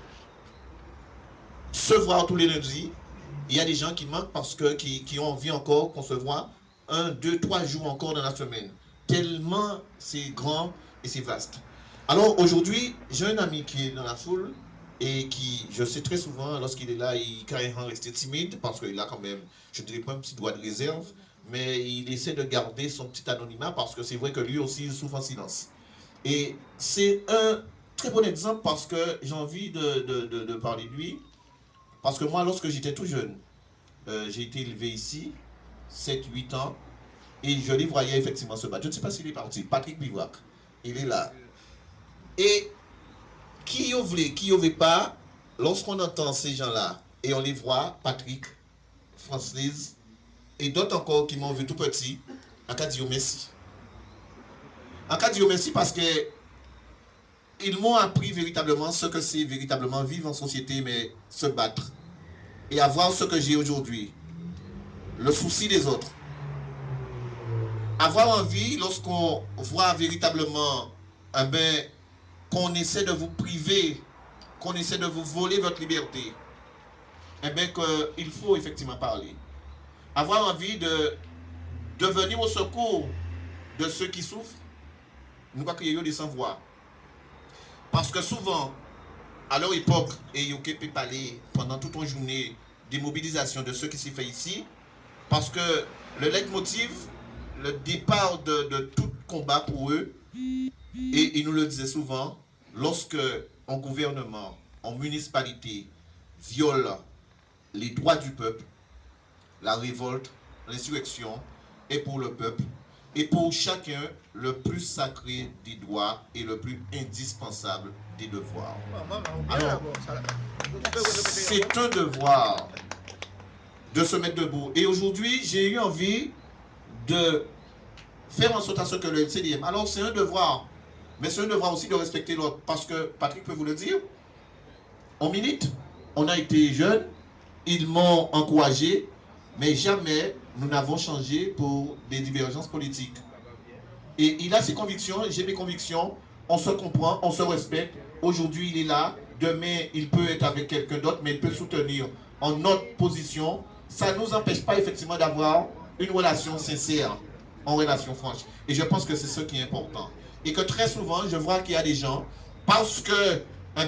se voir tous les lundis, il y a des gens qui manquent parce que qui ont envie encore qu'on se voit 1, 2, 3 jours encore dans la semaine. Tellement c'est grand et c'est vaste. Alors aujourd'hui, j'ai un ami qui est dans la foule et qui, je sais très souvent, lorsqu'il est là, il carrément rester timide parce qu'il a quand même, je ne dirais pas un petit doigt de réserve, mais il essaie de garder son petit anonymat parce que c'est vrai que lui aussi, il souffre en silence. Et c'est un très bon exemple parce que j'ai envie de parler de lui. Parce que moi, lorsque j'étais tout jeune, j'ai été élevé ici, 7-8 ans, et je les voyais effectivement se battre. Je ne sais pas s'il est parti, Patrick Bivouac, il est là. Et qui y voulait, qui y veut pas, lorsqu'on entend ces gens-là, et on les voit, Patrick, Francis, et d'autres encore qui m'ont vu tout petit, en cas de Dieu merci. En cas de Dieu merci parce que ils m'ont appris véritablement ce que c'est véritablement vivre en société, mais se battre. Et avoir ce que j'ai aujourd'hui, le souci des autres. Avoir envie, lorsqu'on voit véritablement qu'on essaie de vous priver, qu'on essaie de vous voler votre liberté, qu'il faut effectivement parler. Avoir envie de venir au secours de ceux qui souffrent, nous pas qu'il y ait des sans-voix. Parce que souvent, à leur époque, et il peut parler pendant toute une journée des mobilisations de ceux qui s'y fait ici, parce que le leitmotiv, le départ de tout combat pour eux, et ils nous le disaient souvent, lorsque un gouvernement, en municipalité, viole les droits du peuple, la révolte, l'insurrection est pour le peuple, et pour chacun le plus sacré des droits et le plus indispensable des devoirs. Alors, c'est un devoir de se mettre debout. Et aujourd'hui, j'ai eu envie de faire en sorte à ce que le CDM. Alors, c'est un devoir, mais c'est un devoir aussi de respecter l'autre. Parce que, Patrick peut vous le dire, on milite, on a été jeunes, ils m'ont encouragé, mais jamais nous n'avons changé pour des divergences politiques. Et il a ses convictions, j'ai mes convictions, on se comprend, on se respecte. Aujourd'hui, il est là, demain, il peut être avec quelqu'un d'autre, mais il peut soutenir en notre position. Ça ne nous empêche pas effectivement d'avoir une relation sincère, en relation franche. Et je pense que c'est ce qui est important. Et que très souvent, je vois qu'il y a des gens, parce que, un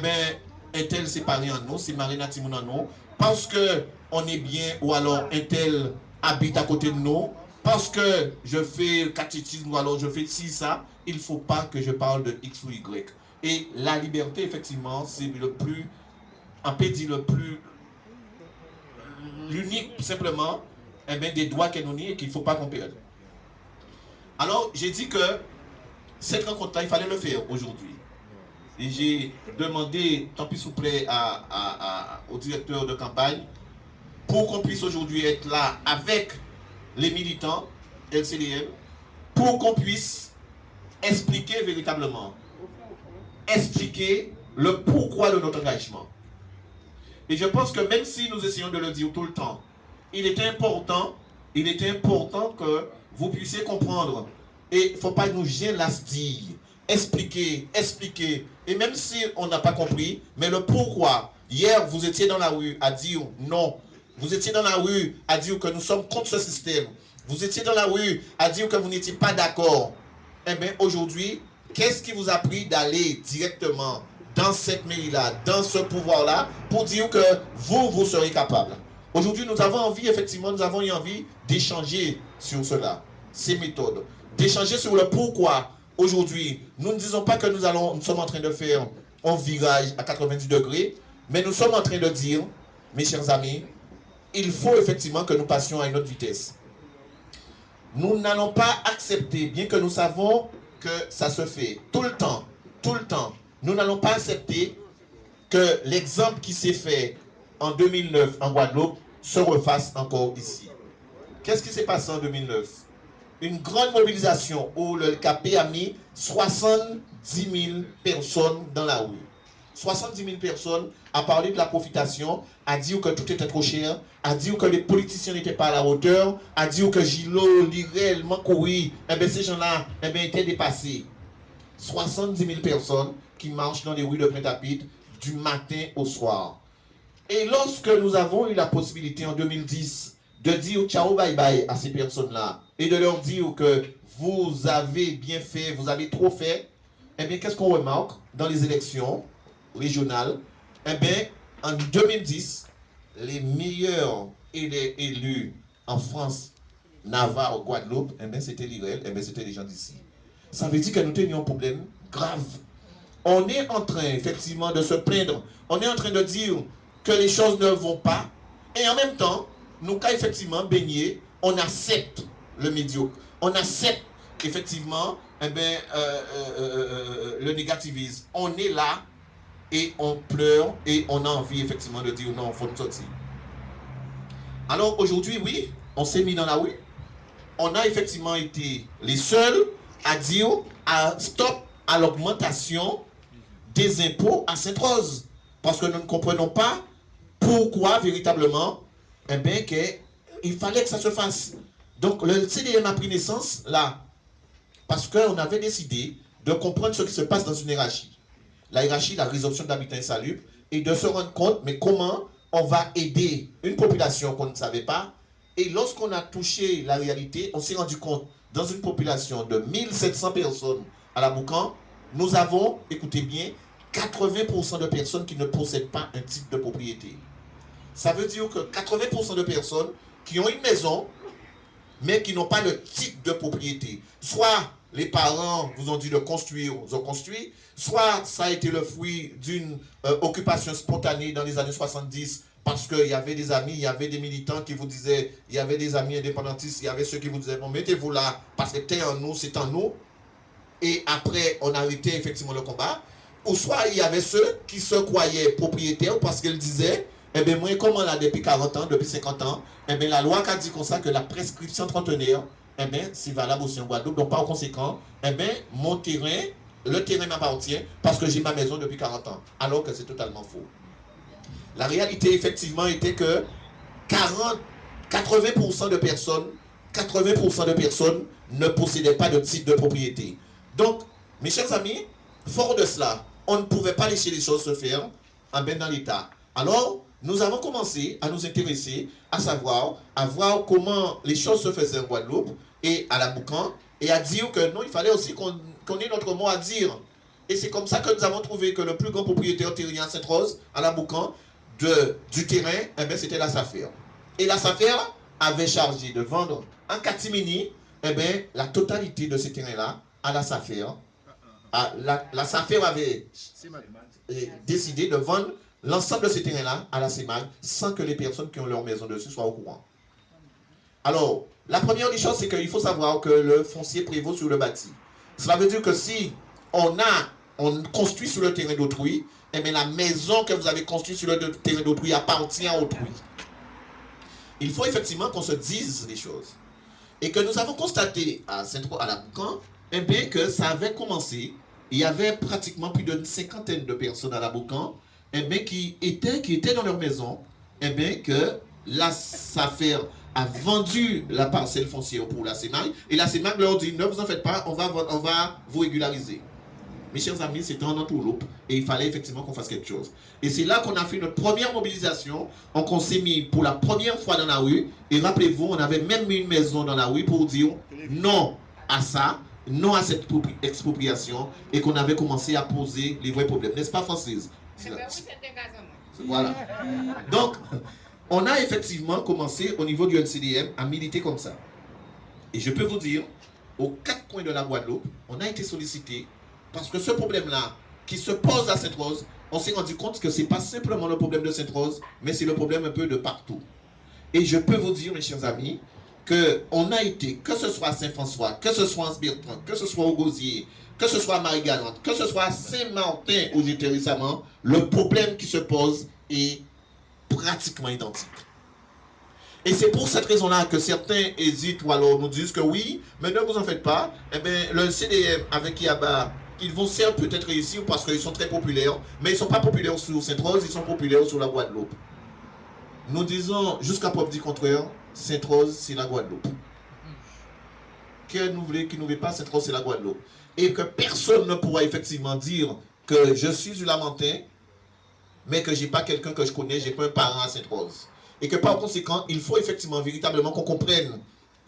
tel séparé en nous, c'est Marina Timoun en nous, parce qu'on est bien, ou alors un tel habite à côté de nous, parce que je fais catéchisme, ou alors je fais ci, ça, il ne faut pas que je parle de X ou Y. Et la liberté, effectivement, c'est le plus, on peut dire le plus, l'unique, simplement, des droits qu'elle nous nie et qu'il ne faut pas qu'on perde. Alors, j'ai dit que cette rencontre-là, il fallait le faire aujourd'hui. Et j'ai demandé, tant pis s'il vous plaît, au directeur de campagne, pour qu'on puisse aujourd'hui être là avec les militants LCDM, pour qu'on puisse expliquer véritablement, expliquer le pourquoi de notre engagement. Et je pense que même si nous essayons de le dire tout le temps, il était important que vous puissiez comprendre. Et il ne faut pas nous gêner la dire. Expliquer. Et même si on n'a pas compris, mais le pourquoi. Hier, vous étiez dans la rue à dire non. Vous étiez dans la rue à dire que nous sommes contre ce système. Vous étiez dans la rue à dire que vous n'étiez pas d'accord. Eh bien, aujourd'hui, qu'est-ce qui vous a pris d'aller directement dans cette mairie-là, dans ce pouvoir-là, pour dire que vous serez capable? Aujourd'hui, nous avons envie, effectivement, nous avons eu envie d'échanger sur cela, ces méthodes, d'échanger sur le pourquoi. Aujourd'hui, nous ne disons pas que nous sommes en train de faire un virage à 90 degrés, mais nous sommes en train de dire, mes chers amis, il faut effectivement que nous passions à une autre vitesse. Nous n'allons pas accepter, bien que nous savons que ça se fait tout le temps, nous n'allons pas accepter que l'exemple qui s'est fait en 2009 en Guadeloupe se refasse encore ici. Qu'est-ce qui s'est passé en 2009? Une grande mobilisation où le CAP a mis 70 000 personnes dans la rue. 70 000 personnes à parler de la profitation, à dire que tout était trop cher, à dire que les politiciens n'étaient pas à la hauteur, à dire que Gillot, Lirel, Mankouri, ces gens-là étaient dépassés. 70 000 personnes qui marchent dans les rues de Pointe-à-Pitre du matin au soir. Et lorsque nous avons eu la possibilité en 2010 de dire ciao bye bye à ces personnes-là et de leur dire que vous avez bien fait, vous avez trop fait, eh bien qu'est-ce qu'on remarque dans les élections régionales? Eh bien en 2010, les meilleurs élus en France, Navarre, Guadeloupe, eh bien c'était l'IREL, eh bien c'était les gens d'ici. Ça veut dire que nous tenions un problème grave. On est en train effectivement de se plaindre, on est en train de dire que les choses ne vont pas, et en même temps, nous cas effectivement baigner, on accepte le médiocre, on accepte effectivement le négativisme. On est là et on pleure et on a envie effectivement de dire non, il faut nous sortir. Alors aujourd'hui, oui, on s'est mis dans la rue, on a effectivement été les seuls à dire stop à l'augmentation des impôts à Sainte-Rose, parce que nous ne comprenons pas pourquoi véritablement qu'il fallait que ça se fasse. Donc le CDM a pris naissance là, parce qu'on avait décidé de comprendre ce qui se passe dans une hiérarchie. La hiérarchie, la résorption d'habitats insalubres, et de se rendre compte, mais comment on va aider une population qu'on ne savait pas. Et lorsqu'on a touché la réalité, on s'est rendu compte, dans une population de 1700 personnes à la Boucan, nous avons, écoutez bien, 80% de personnes qui ne possèdent pas un titre de propriété. Ça veut dire que 80% de personnes qui ont une maison, mais qui n'ont pas le titre de propriété. Soit les parents vous ont dit de construire, ils ont construit, soit ça a été le fruit d'une occupation spontanée dans les années 70, parce qu'il y avait des amis, il y avait des militants qui vous disaient, il y avait des amis indépendantistes, il y avait ceux qui vous disaient, bon, mettez-vous là, parce que t'es en nous, c'est en nous. Et après, on arrêtait effectivement le combat. Ou soit il y avait ceux qui se croyaient propriétaires parce qu'ils disaient, eh bien, moi, comme on l'a depuis 40 ans, depuis 50 ans, eh bien, la loi qui a dit comme ça que la prescription trentenaire, eh bien, c'est valable aussi en Guadeloupe. Donc, par conséquent, eh bien, mon terrain, le terrain m'appartient parce que j'ai ma maison depuis 40 ans. Alors que c'est totalement faux. La réalité, effectivement, était que 80% de personnes ne possédaient pas de titre de propriété. Donc, mes chers amis, fort de cela, on ne pouvait pas laisser les choses se faire dans l'État. Alors, nous avons commencé à nous intéresser, à savoir, à voir comment les choses se faisaient en Guadeloupe et à la Boucan, et à dire que non, il fallait aussi qu'on ait notre mot à dire. Et c'est comme ça que nous avons trouvé que le plus grand propriétaire terrien à Sainte-Rose, à la Boucan, du terrain, eh bien, c'était la SAFER. Et la SAFER avait chargé de vendre en catimini, eh bien, la totalité de ces terrains-là à la SAFER. La SAFER avait décidé de vendre l'ensemble de ces terrains-là à la CEMAG sans que les personnes qui ont leur maison dessus soient au courant. Alors, la première des choses, c'est qu'il faut savoir que le foncier prévaut sur le bâti. Cela veut dire que si on construit sur le terrain d'autrui, eh bien la maison que vous avez construite sur le terrain d'autrui appartient à autrui. Il faut effectivement qu'on se dise les choses. Et que nous avons constaté à la Boucan eh bien que ça avait commencé. Il y avait pratiquement plus d'une cinquantaine de personnes à la Boucan, eh bien, qui étaient dans leur maison, eh bien, que la SAFER a vendu la parcelle foncière pour la CEMAG, et la CEMAG leur dit, ne vous en faites pas, on va vous régulariser. Mes chers amis, c'était un entourloupe, et il fallait effectivement qu'on fasse quelque chose. Et c'est là qu'on a fait notre première mobilisation, on s'est mis pour la première fois dans la rue, et rappelez-vous, on avait même mis une maison dans la rue pour dire non à ça, non à cette expropriation, et qu'on avait commencé à poser les vrais problèmes. N'est-ce pas, Francis? Voilà. Donc, on a effectivement commencé au niveau du LCDM à militer comme ça. Et je peux vous dire, aux 4 coins de la Guadeloupe, on a été sollicité parce que ce problème-là, qui se pose à Sainte-Rose, on s'est rendu compte que ce n'est pas simplement le problème de Sainte-Rose, mais c'est le problème un peu de partout. Et je peux vous dire, mes chers amis, qu'on a été, que ce soit à Saint-François, que ce soit en Bertrand, que ce soit au Gosier, que ce soit à Marie-Galante, que ce soit à Saint-Martin où j'étais récemment, le problème qui se pose est pratiquement identique. Et c'est pour cette raison-là que certains hésitent ou alors nous disent que oui, mais ne vous en faites pas, eh bien, le CDM avec Yaba, ils vont certes peut-être réussir parce qu'ils sont très populaires, mais ils ne sont pas populaires sur Sainte-Rose, ils sont populaires sur la Guadeloupe. Nous disons, jusqu'à preuve du contraire, Sainte-Rose, c'est la Guadeloupe. Que nous voulons, qui ne veut pas, Sainte-Rose, c'est la Guadeloupe. Et que personne ne pourra effectivement dire que je suis du Lamentin, mais que je n'ai pas quelqu'un que je connais, je n'ai pas un parent à Sainte-Rose. Et que par conséquent, il faut effectivement, véritablement, qu'on comprenne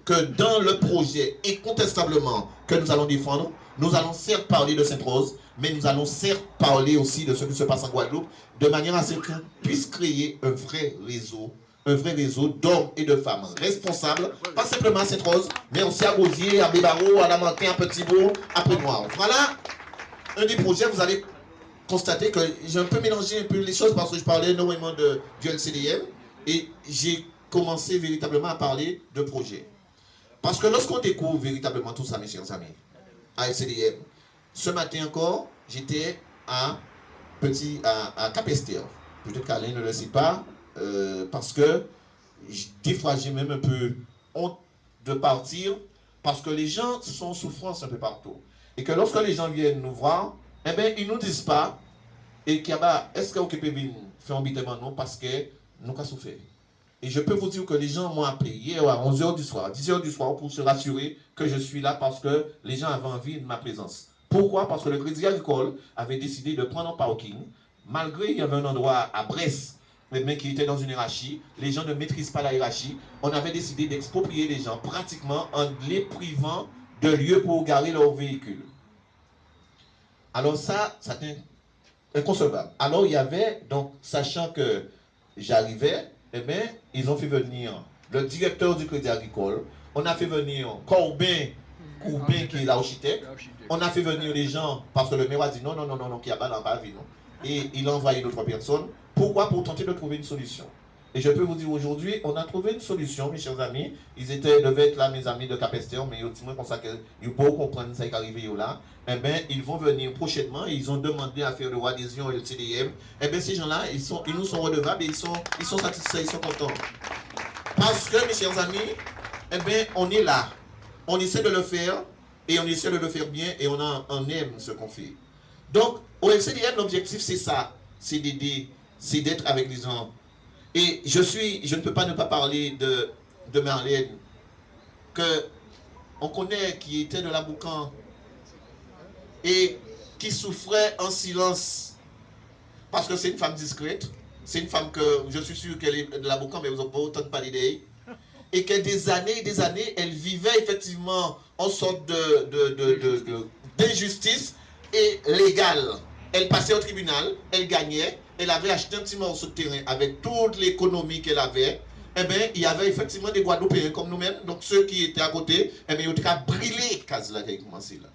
que dans le projet, incontestablement, que nous allons défendre, nous allons certes parler de Sainte-Rose, mais nous allons certes parler aussi de ce qui se passe en Guadeloupe, de manière à ce qu'on puisse créer un vrai réseau d'hommes et de femmes responsables, pas simplement à Sainte-Rose, mais aussi à Gosier, à Bébarreau, à Lamentin, à Petit-Beau, à Pré-Noir. Voilà un des projets, vous allez constater que j'ai un peu mélangé un peu les choses parce que je parlais énormément du LCDM et j'ai commencé véritablement à parler de projets. Parce que lorsqu'on découvre véritablement tout ça, mes chers amis, à LCDM, ce matin encore, j'étais à Capesterre. Peut-être qu'Alain ne le sait pas, parce que des fois j'ai même un peu honte de partir, parce que les gens sont en souffrance un peu partout. Et que lorsque les gens viennent nous voir, eh bien, ils ne nous disent pas, et qu'il y a, est-ce que vous pouvez faire un bitement non, parce que nous avons souffert. Et je peux vous dire que les gens m'ont appelé hier à 11h du soir, 10h du soir, pour se rassurer que je suis là parce que les gens avaient envie de ma présence. Pourquoi? Parce que le Crédit Agricole avait décidé de prendre un parking, malgré qu'il y avait un endroit à Brest, mais qui était dans une hiérarchie, les gens ne maîtrisent pas la hiérarchie, on avait décidé d'exproprier les gens pratiquement en les privant de lieux pour garer leurs véhicules. Alors ça c'est inconcevable. Alors il y avait, donc sachant que j'arrivais, eh bien, ils ont fait venir le directeur du Crédit Agricole, on a fait venir Courbin qui est l'architecte, on a fait venir les gens, parce que le maire a dit non, qu'il n'y a pas dans la vie, non. Et il a envoyé d'autres personnes. Pourquoi? Pour tenter de trouver une solution. Et je peux vous dire aujourd'hui, on a trouvé une solution, mes chers amis. Ils devaient être là, mes amis de Capesterre, mais ils ont ça qu'ils peuvent comprendre ça qui est arrivé là. Eh bien, ils vont venir prochainement et ils ont demandé à faire le droit adhésion au LCDM. Eh bien, ces gens-là, ils nous sont redevables et ils sont satisfaits, ils sont contents. Parce que, mes chers amis, eh bien, on est là. On essaie de le faire et on essaie de le faire bien et on aime ce qu'on fait. Donc, au LCDM, l'objectif, c'est ça. C'est d'aider, c'est d'être avec les gens. Et je ne peux pas ne pas parler de Marlène, qu'on connaît, qui était de la Boucan et qui souffrait en silence. Parce que c'est une femme discrète. C'est une femme que je suis sûr qu'elle est de la Boucan, mais vous n'avez pas autant de parler d'elle. Et que des années, elle vivait effectivement en sorte d'injustice et légale. Elle passait au tribunal, elle gagnait, elle avait acheté un petit morceau de terrain avec toute l'économie qu'elle avait. Eh bien, il y avait effectivement des Guadeloupéens comme nous-mêmes, donc ceux qui étaient à côté, eh bien, ils ont brûlé case là qui a commencé là.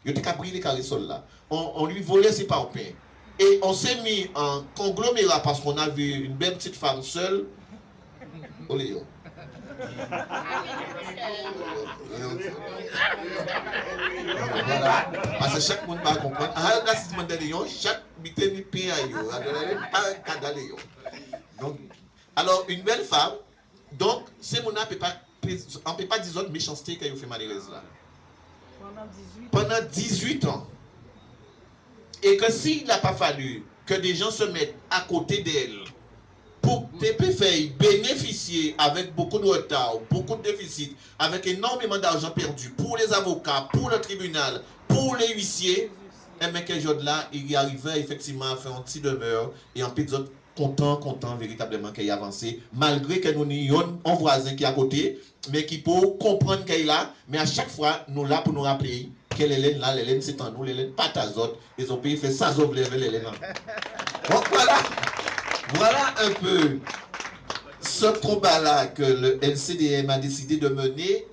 Ils ont brûlé carré-sol là. On lui volait ses parpaings. Et on s'est mis en conglomérat parce qu'on a vu une belle petite femme seule. Oléo. Voilà. Parce que chaque monde va comprendre. Ah, là, si tu demandes Léon, chaque bité ni paye à yo. Donc, alors, une belle femme, donc, c'est mon on ne peut pas dire autre méchanceté qu'elle fait malheureuse là. Pendant 18 ans. Et que s'il n'a pas fallu que des gens se mettent à côté d'elle pour que TPFI bénéficier avec beaucoup de retard, beaucoup de déficit, avec énormément d'argent perdu pour les avocats, pour le tribunal, pour les huissiers, et bien que jour-là, il y arrivait effectivement à faire un petit demeure et en plus d'autres content véritablement qu'il ait avancé, malgré que nous n'ayons un voisin qui est à côté, mais qui peut comprendre qu'il est là, mais à chaque fois, nous là pour nous rappeler que l'Hélène là, l'Hélène c'est en nous, l'Hélène pas ta autres, ils ont payé fait ça, ils ont levé l'Hélène. Donc voilà un peu ce combat-là que le LCDM a décidé de mener.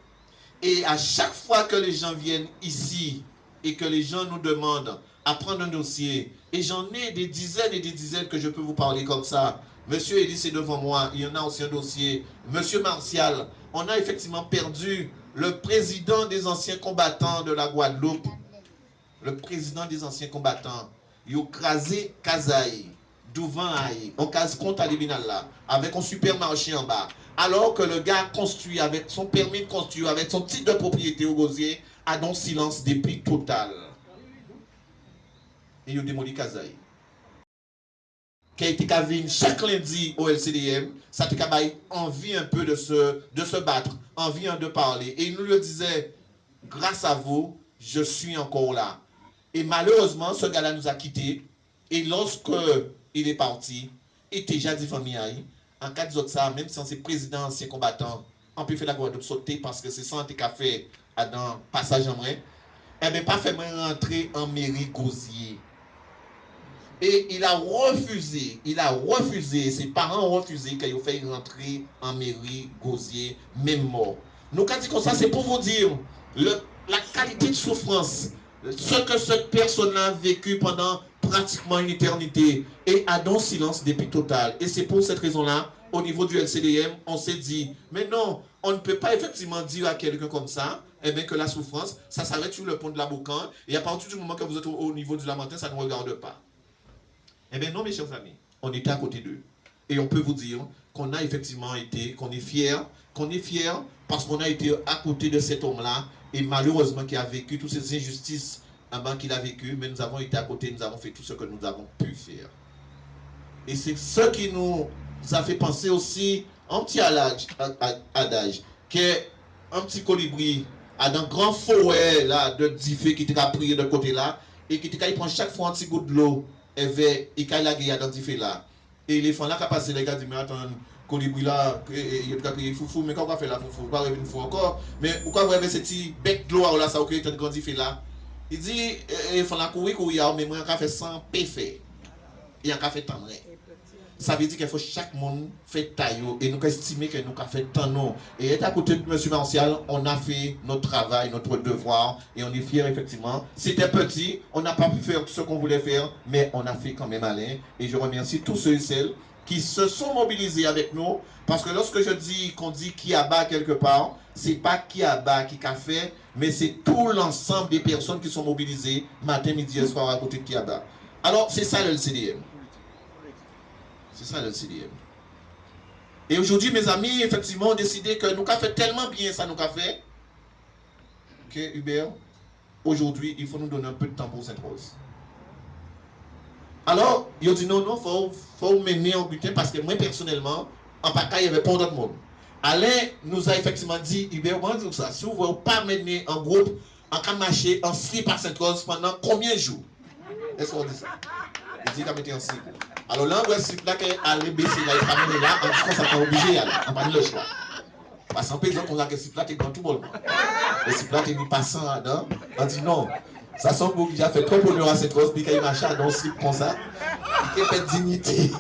Et à chaque fois que les gens viennent ici et que les gens nous demandent à prendre un dossier, et j'en ai des dizaines et des dizaines que je peux vous parler comme ça. Monsieur Elie, c'est devant moi, il y en a aussi un dossier. Monsieur Martial, on a effectivement perdu le président des anciens combattants de la Guadeloupe. Le président des anciens combattants, il a crasé Kazaï. Douvan, on casse compte à l'Ibinal là, avec un supermarché en bas. Alors que le gars construit avec son permis de construire, avec son titre de propriété au gosier, a donc silence dépit total. Et il a démoli Kazaï. Qui a été cavine chaque lundi au LCDM, ça te cabaye envie un peu de se battre, envie de parler. Et il nous le disait, grâce à vous, je suis encore là. Et malheureusement, ce gars-là nous a quittés. Et lorsque il est parti, il était déjà dit famille, en cas de ça, même si on est président, ancien combattant, on peut faire la Guadeloupe sauter parce que c'est ça qui a fait dans passage en vrai. Eh bien, pas fait rentrer en mairie Gosier. Et il a refusé, ses parents ont refusé qu'il ait fait rentrer en mairie Gosier, même mort. Nous, quand on dit comme ça, c'est pour vous dire la qualité de souffrance, ce que cette personne-là a vécu pendant pratiquement une éternité et a donc silence dépit total. Et c'est pour cette raison-là, au niveau du LCDM, on s'est dit, mais non, on ne peut pas effectivement dire à quelqu'un comme ça, eh bien que la souffrance, ça s'arrête sur le pont de la Boucan, et à partir du moment que vous êtes au niveau du Lamentin, ça ne regarde pas. Eh bien non, mes chers amis, on était à côté d'eux. Et on peut vous dire qu'on a effectivement été, qu'on est fiers parce qu'on a été à côté de cet homme-là, et malheureusement qui a vécu toutes ces injustices qu'il a vécu, mais nous avons été à côté, nous avons fait tout ce que nous avons pu faire. Et c'est ce qui nous a fait penser aussi un petit adage, qui est un petit colibri à un grand forêt là, de diffé qui t'a pris de côté là, et qui prend chaque fois un petit goût de l'eau, et il a la guerre dans diffé là. Et les enfants là qui passent, les gars disent, mais attends, colibri là, il a crié foufou, mais quand on va faire la foufou, on va revenir foufou encore, mais pourquoi vous avez ce petit bec de l'eau là, ça a créé un grand diffé là? Il dit, il faut la courir, mais moi, on a fait 100 péfé. Et on a fait tant. Ça veut dire qu'il faut chaque monde faire taille. Et nous estimons que nous avons fait tant. Et à côté de M. Martial, on a fait notre travail, notre devoir. Et on est fiers, effectivement. C'était petit, on n'a pas pu faire ce qu'on voulait faire, mais on a fait quand même aller. Et je remercie tous ceux et celles qui se sont mobilisés avec nous. Parce que lorsque je dis qu'on dit qui abat quelque part, c'est pas qui abat qui a fait, mais c'est tout l'ensemble des personnes qui sont mobilisées matin, midi et soir à côté de qui abat. Alors, c'est ça le LCDM. C'est ça le LCDM. Et aujourd'hui, mes amis, effectivement, ont décidé que nous avons fait tellement bien ça, nous avons fait, que Hubert, aujourd'hui, il faut nous donner un peu de temps pour Sainte-Rose. Alors, il a dit non, faut mener en butin parce que moi, personnellement, en Paca, il n'y avait pas d'autre monde. Alain nous a effectivement dit, Hubert, comment dire ça? Si vous ne voulez pas mener en groupe, en cas marcher en slip à Sainte-Rose pendant combien de jours? Est-ce qu'on dit ça? Il dit qu'il a mis en slip. Alors là, on va slip là, qu'il allait baisser là, il va mener là, en tout cas, ça va obligé d'aller, on va le choix. Parce qu'en exemple, on a que slip là, t'es dans tout le monde. Le slip là, t'es mis passant là-dedans. On dit non. Ça sent que j'ai fait trop honneur à cette rose, puis qu'il marche dans le slip comme ça. Il fait dignité.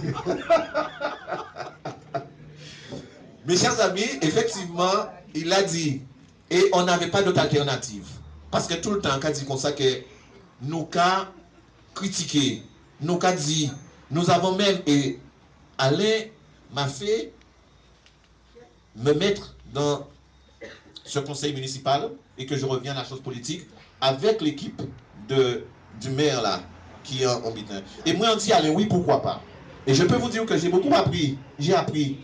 Mes chers amis, effectivement, il a dit, et on n'avait pas d'autre alternative. Parce que tout le temps, on a dit comme ça que nous avons critiqué, nous avons dit, nous avons même, et Alain m'a fait me mettre dans ce conseil municipal, et que je reviens à la chose politique, avec l'équipe du maire là, qui est en bitin. Et moi, on dit, Alain, oui, pourquoi pas. Et je peux vous dire que j'ai beaucoup appris. J'ai appris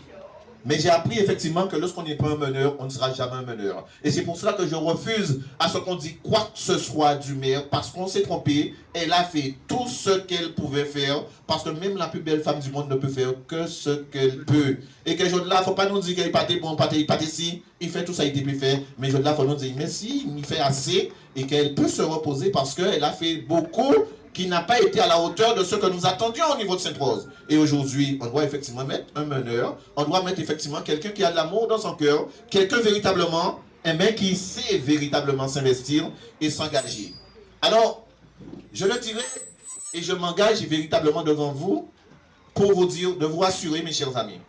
Mais j'ai appris effectivement que lorsqu'on n'est pas un meneur, on ne sera jamais un meneur. Et c'est pour cela que je refuse à ce qu'on dit quoi que ce soit du maire, parce qu'on s'est trompé. Elle a fait tout ce qu'elle pouvait faire, parce que même la plus belle femme du monde ne peut faire que ce qu'elle peut. Et que jour-là, il ne faut pas nous dire qu'il n'est pas bon, il pas ici, il fait tout ça, il peut faire. Mais jour-là, il faut nous dire, mais si, il fait assez, et qu'elle peut se reposer parce qu'elle a fait beaucoup qui n'a pas été à la hauteur de ce que nous attendions au niveau de Sainte-Rose. Et aujourd'hui, on doit effectivement mettre un meneur, on doit mettre effectivement quelqu'un qui a de l'amour dans son cœur, quelqu'un véritablement, qui sait véritablement s'investir et s'engager. Alors, je le dirai et je m'engage véritablement devant vous pour vous dire, de vous rassurer, mes chers amis.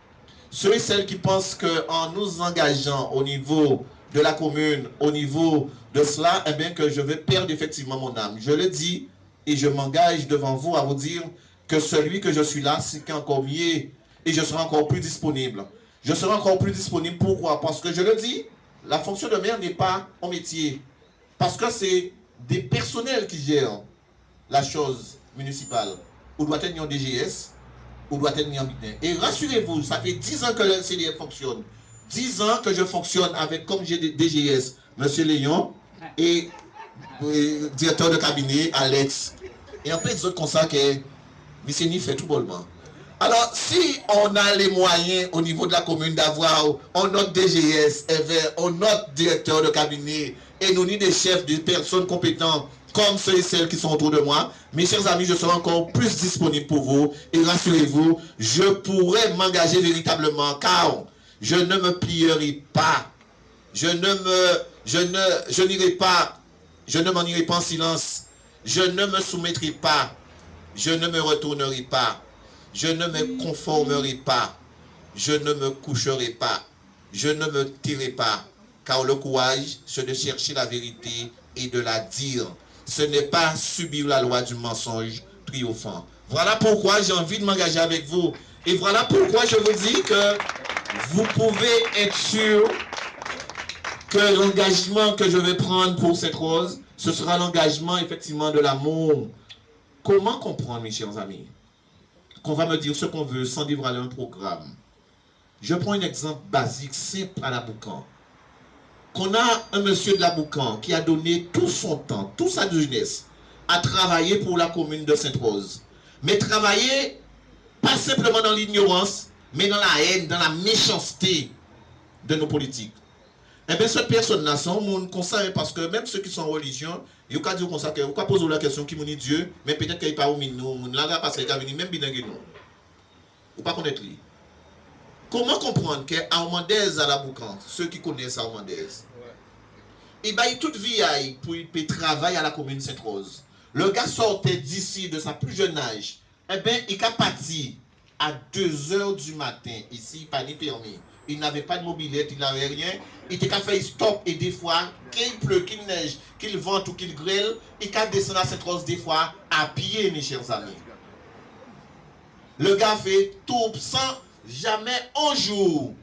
Ceux et celles qui pensent qu'en nous engageant au niveau de la commune, au niveau de cela, que je vais perdre effectivement mon âme. Je le dis, et je m'engage devant vous à vous dire que celui que je suis là, c'est qu'encore mieux. Et je serai encore plus disponible. Je serai encore plus disponible. Pourquoi? Parce que je le dis, la fonction de maire n'est pas au métier. Parce que c'est des personnels qui gèrent la chose municipale. Ou doit être en DGS, ou doit être en butin. Et rassurez-vous, ça fait 10 ans que le CDF fonctionne. 10 ans que je fonctionne avec, comme j'ai des DGS, M. Léon, et directeur de cabinet, Alex. Et en fait, les autres comme ça que Viceni fait tout bonnement. Alors, si on a les moyens au niveau de la commune d'avoir notre DGS, notre directeur de cabinet, et nous ni des chefs, des personnes compétentes, comme ceux et celles qui sont autour de moi, mes chers amis, je serai encore plus disponible pour vous. Et rassurez-vous, je pourrai m'engager véritablement, car je ne me plierai pas. Je n'irai pas. Je ne m'en irai pas en silence. Je ne me soumettrai pas. Je ne me retournerai pas. Je ne me conformerai pas. Je ne me coucherai pas. Je ne me tairai pas. Car le courage, c'est de chercher la vérité et de la dire. Ce n'est pas subir la loi du mensonge triomphant. Voilà pourquoi j'ai envie de m'engager avec vous. Et voilà pourquoi je vous dis que vous pouvez être sûr que l'engagement que je vais prendre pour cette rose, ce sera l'engagement effectivement de l'amour. Comment comprendre, mes chers amis, qu'on va me dire ce qu'on veut sans dévoiler un programme? Je prends un exemple basique, simple à la Boucan. Qu'on a un monsieur de la Boucan qui a donné tout son temps, toute sa jeunesse, à travailler pour la commune de Sainte-Rose. Mais travailler, pas simplement dans l'ignorance, mais dans la haine, dans la méchanceté de nos politiques. Eh bien, cette personne-là, c'est un monde comme ça, parce que même ceux qui sont en religion, ils ont dit comme ça, ils ont posé la question qui m'ont dit Dieu, mais peut-être qu'il n'y a pas au nous, là, parce qu'il y a même bien nous. Ou pas connaître lui. Comment comprendre qu'à Armandaise à la Boucan, ceux qui connaissent Armandaise, il a toute vie pour travailler à la commune Sainte-Rose. Le gars sortait d'ici, de sa plus jeune âge, eh bien, il a parti à 2 h du matin, ici, pas ni permis. Il n'avait pas de mobilette, il n'avait rien. Il était qu'à faire stop et des fois, qu'il pleut, qu'il neige, qu'il vente ou qu'il grêle, il a descendu à Sainte-Rose des fois à pied, mes chers amis. Le gars fait tout sans jamais un jour,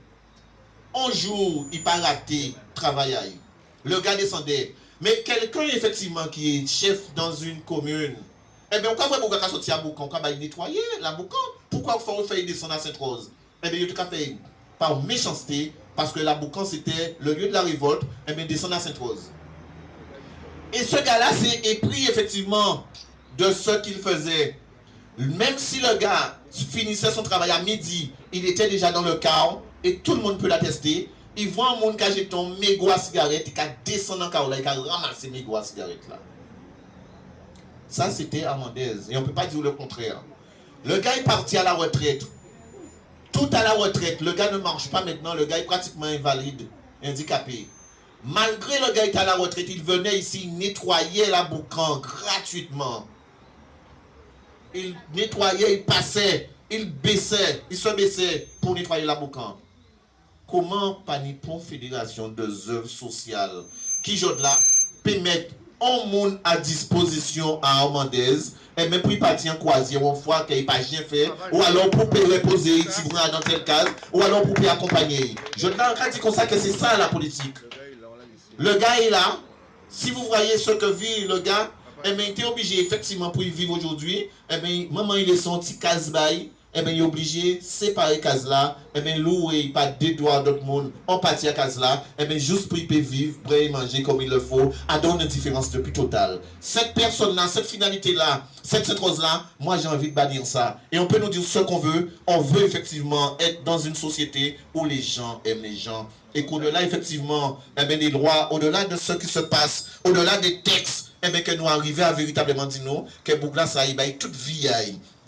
il pas raté travail. Le gars descendait. Mais quelqu'un effectivement qui est chef dans une commune, eh bien, pourquoi vous avez sorti à Boucan, pourquoi vous nettoyer la Boucan? Pourquoi vous faut faire descendre à Sainte-Rose? Eh bien, il a fait par méchanceté, parce que la Boucan c'était le lieu de la révolte, eh bien, descendre à Sainte-Rose. Et ce gars-là s'est épris effectivement de ce qu'il faisait. Même si le gars finissait son travail à midi, il était déjà dans le chaos, et tout le monde peut l'attester. Il voit un monde qui a jeté un mégot à cigarette, et qui a descendu en chaos, et qui a ramassé le mégot à cigarette là. Ça, c'était Armandaise, et on ne peut pas dire le contraire. Le gars est parti à la retraite. Tout à la retraite, le gars ne marche pas maintenant, le gars est pratiquement invalide, handicapé. Malgré le gars est à la retraite, il venait ici nettoyer la Boucan gratuitement. Il nettoyait, il passait, il se baissait pour nettoyer la Boucan. Comment Panipon Fédération de œuvres sociales, qui là, peut mettre un monde à disposition à Armandaise, et même pour y partir en croisière, on voit qu'il n'a pas rien fait, ou alors pour reposer, si vous êtes dans telle case, ou alors pour accompagner. Je dis comme ça que c'est ça la politique. Le gars est là, si vous voyez ce que vit le gars, eh bien, il était obligé effectivement pour y vivre aujourd'hui, eh bien, maman il est son petit casse-bail, eh bien, il est obligé de séparer case là, eh bien, louer, pas dédouaner d'autres monde, en partie à case là, eh bien, juste pour y vivre, pour y manger comme il le faut, à donner une différence de plus totale. Cette personne-là, cette finalité-là, cette rose-là, moi, j'ai envie de bannir ça. Et on peut nous dire ce qu'on veut. On veut effectivement être dans une société où les gens aiment les gens. Et qu'au-delà, effectivement, eh bien, des droits, au-delà de ce qui se passe, au-delà des textes, eh bien, que nous arrivons à véritablement dire nous, que Bougla, ça y est, toute vie,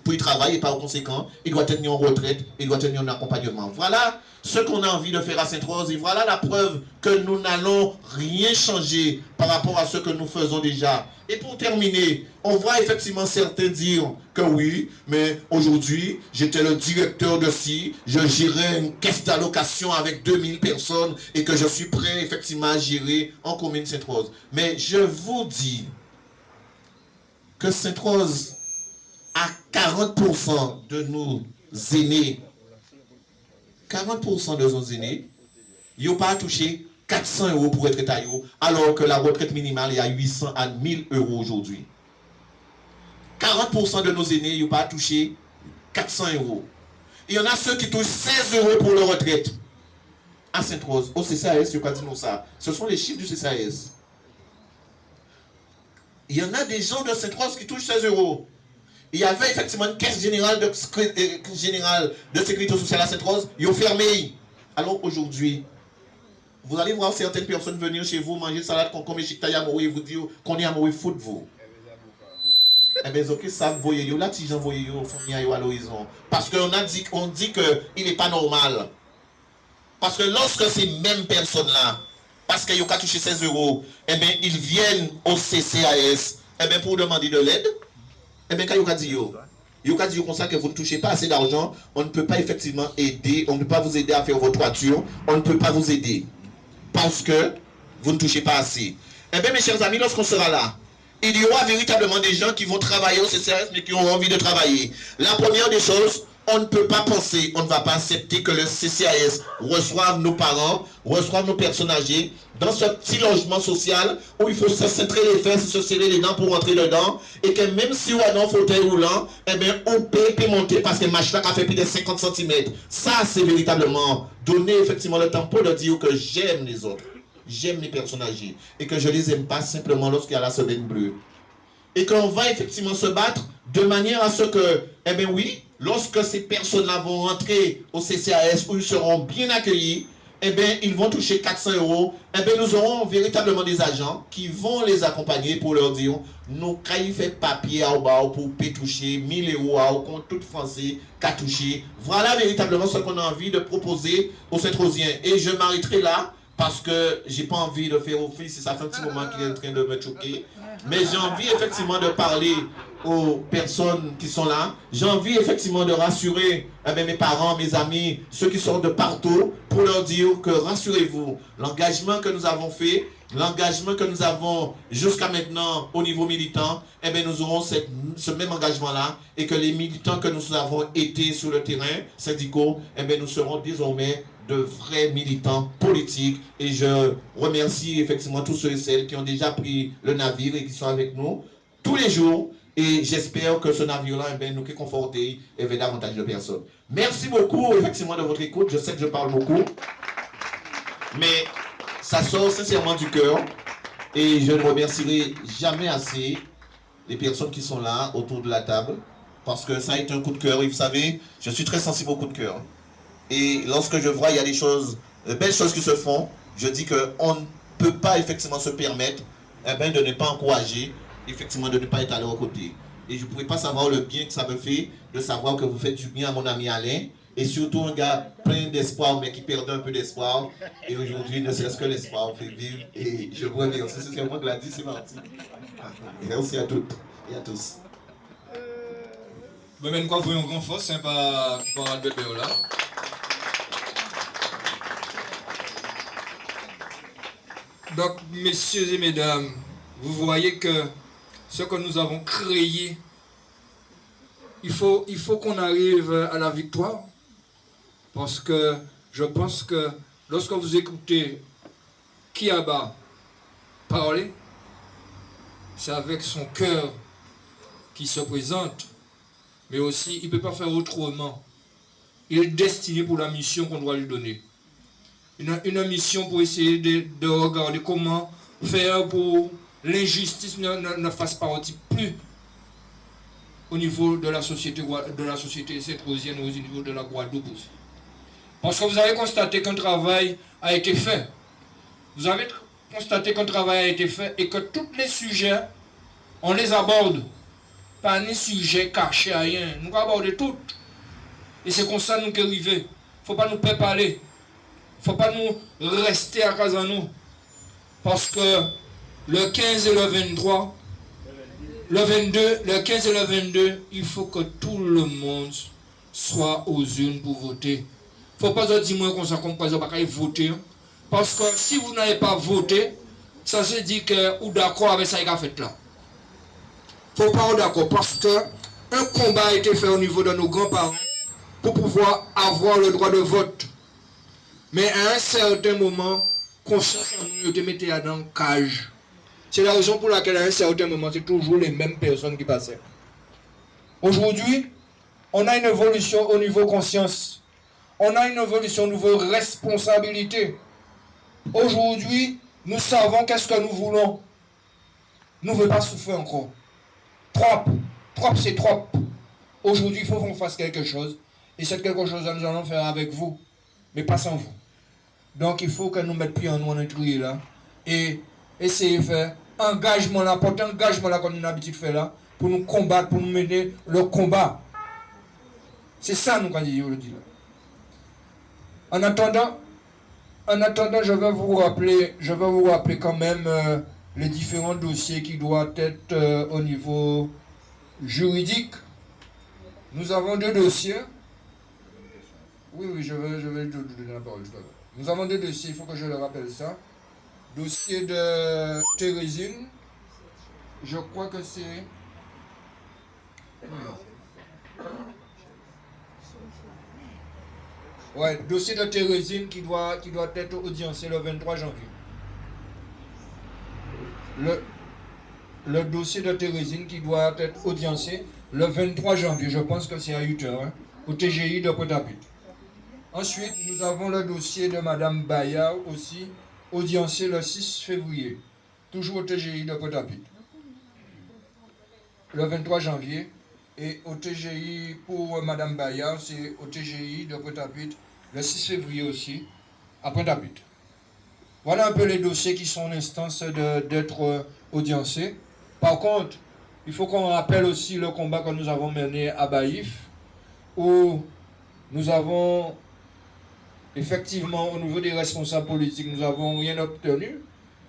pour y travailler, et par conséquent, il doit tenir en retraite, il doit tenir en accompagnement. Voilà ce qu'on a envie de faire à Sainte-Rose, et voilà la preuve que nous n'allons rien changer par rapport à ce que nous faisons déjà. Et pour terminer, on voit effectivement certains dire que oui, mais aujourd'hui, j'étais le directeur de ci, je gérais une caisse d'allocation avec 2000 personnes et que je suis prêt effectivement à gérer en commune Sainte-Rose. Mais je vous dis que Sainte-Rose, à 40% de nos aînés, 40% de nos aînés, ils n'ont pas touché 400 € pour être taillé, alors que la retraite minimale est à 800 à 1000 € aujourd'hui. 40% de nos aînés n'ont pas touché 400 €. Il y en a ceux qui touchent 16 € pour leur retraite. À Sainte-Rose, au CCAS, je ne vais pas dire ça. Ce sont les chiffres du CCAS. Il y en a des gens de Sainte-Rose qui touchent 16 €. Il y avait effectivement une caisse générale de sécurité sociale à Sainte-Rose, ils ont fermé. Alors aujourd'hui, vous allez voir certaines personnes venir chez vous manger salade concombre et chicta yamoui et vous dire qu'on est amoureux foot vous. Eh bien, ok, ça vous voyez, là, si j'en voyez, à l'horizon. Parce qu'on dit qu'il n'est pas normal. Parce que lorsque ces mêmes personnes-là, parce qu'ils ont qu'à toucher 16 €, eh bien, ils viennent au CCAS, eh bien, pour demander de l'aide. Eh bien, quand il y a dit comme ça que vous ne touchez pas assez d'argent, on ne peut pas effectivement aider, on ne peut pas vous aider à faire votre toiture, on ne peut pas vous aider. Parce que vous ne touchez pas assez. Eh bien, mes chers amis, lorsqu'on sera là, il y aura véritablement des gens qui vont travailler au CCAS, mais qui ont envie de travailler. La première des choses, on ne peut pas penser, on ne va pas accepter que le CCAS reçoive nos parents, reçoive nos personnes âgées dans ce petit logement social où il faut se cintrer les fesses, se serrer les dents pour rentrer dedans et que même si on a un fauteuil roulant, eh bien, on peut monter parce que le machine a fait plus de 50 cm. Ça, c'est véritablement donner effectivement le temps pour de dire que j'aime les autres, j'aime les personnes âgées et que je ne les aime pas simplement lorsqu'il y a la semaine bleue. Et qu'on va effectivement se battre de manière à ce que, eh bien oui, lorsque ces personnes-là vont rentrer au CCAS où ils seront bien accueillis, eh bien, ils vont toucher 400 €. Eh bien, nous aurons véritablement des agents qui vont les accompagner pour leur dire, nous, quand ils font papier à bas pour toucher 1000 € au compte tout français qu'à toucher. Voilà véritablement ce qu'on a envie de proposer aux Sainte-Rosiens. Et je m'arrêterai là. Parce que j'ai pas envie de faire office, ça fait un petit moment qu'il est en train de me choquer. Mais j'ai envie effectivement de parler aux personnes qui sont là. J'ai envie effectivement de rassurer mes parents, mes amis, ceux qui sont de partout, pour leur dire que rassurez-vous, l'engagement que nous avons fait, l'engagement que nous avons jusqu'à maintenant au niveau militant, eh bien nous aurons ce même engagement-là et que les militants que nous avons été sur le terrain, syndicaux, eh bien nous serons désormais de vrais militants politiques et je remercie effectivement tous ceux et celles qui ont déjà pris le navire et qui sont avec nous tous les jours et j'espère que ce navire-là eh bien, nous conforte et vers davantage de personnes. Merci beaucoup effectivement de votre écoute, je sais que je parle beaucoup mais ça sort sincèrement du cœur et je ne remercierai jamais assez les personnes qui sont là autour de la table parce que ça a été un coup de cœur et vous savez, je suis très sensible au coup de cœur. Et lorsque je vois il y a des choses, de belles choses qui se font, je dis qu'on ne peut pas effectivement se permettre eh bien, de ne pas encourager, effectivement de ne pas être à leur côté. Et je ne pourrais pas savoir le bien que ça me fait de savoir que vous faites du bien à mon ami Alain, et surtout un gars plein d'espoir, mais qui perd un peu d'espoir. Et aujourd'hui, ne serait-ce que l'espoir fait vivre. Et je vous remercie, c'est moi Gladys, c'est parti. Merci à toutes et à tous. Même quoi, vous avez un grand force, hein, par Albert Béola. Donc, messieurs et mesdames, vous voyez que ce que nous avons créé, il faut qu'on arrive à la victoire. Parce que je pense que lorsque vous écoutez Kiaba parler, c'est avec son cœur qui se présente. mais aussi il ne peut pas faire autrement. Il est destiné pour la mission qu'on doit lui donner. Une mission pour essayer de regarder comment faire pour l'injustice ne fasse partie plus au niveau de la société saint-rosienne, au niveau de la Guadeloupe aussi. Parce que vous avez constaté qu'un travail a été fait. Vous avez constaté qu'un travail a été fait et que tous les sujets, on les aborde. Pas des sujets cachés à rien. Nous abordons tout. Et c'est comme ça nous qui arrivons. Il ne faut pas nous préparer. Il ne faut pas nous rester à casa nous. Parce que le 15 et le 23, le 22, le 15 et le 22, il faut que tout le monde soit aux urnes pour voter. Il ne faut pas dire moi qu'on s'accompagne pas voter. Parce que si vous n'avez pas voté, ça se dit que vous êtes d'accord avec ça qu'il a fait là. Il ne faut pas être d'accord parce qu'un combat a été fait au niveau de nos grands-parents pour pouvoir avoir le droit de vote. Mais à un certain moment, conscience en nous, te mettez dans le cage. C'est la raison pour laquelle à un certain moment, c'est toujours les mêmes personnes qui passaient. Aujourd'hui, on a une évolution au niveau conscience. On a une évolution au niveau responsabilité. Aujourd'hui, nous savons qu'est-ce que nous voulons. Nous ne voulons pas souffrir encore. Trop, c'est trop. Aujourd'hui, il faut qu'on fasse quelque chose. Et cette quelque chose, nous allons faire avec vous, mais pas sans vous. Donc, il faut que nous mettions pied en nous en intrigue là. Et essayer de faire engagement là, porter engagement là qu'on a l'habitude de faire là, pour nous combattre, pour nous mener le combat. C'est ça nous qu'on dit aujourd'hui là. En attendant, je vais vous rappeler quand même les différents dossiers qui doivent être au niveau juridique. Nous avons deux dossiers. Oui, je vais donner la parole tout à l'heure. Nous avons deux dossiers, il faut que je le rappelle ça. Dossier de Thérésine, je crois que c'est... Ouais, dossier de Thérésine qui doit être audiencé le 23 janvier. Le dossier de Thérésine qui doit être audiencé le 23 janvier, je pense que c'est à 8h, hein, au TGI de Pointe-à-Pitre. Ensuite, nous avons le dossier de Madame Bayard aussi, audiencé le 6 février, toujours au TGI de Pointe-à-Pitre. Le 23 janvier, et au TGI pour Madame Bayard, c'est au TGI de Pointe-à-Pitre, le 6 février aussi, à Pointe-à-Pitre. Voilà un peu les dossiers qui sont en instance d'être audiencés. Par contre, il faut qu'on rappelle aussi le combat que nous avons mené à Baïf, où nous avons effectivement, au niveau des responsables politiques, nous n'avons rien obtenu,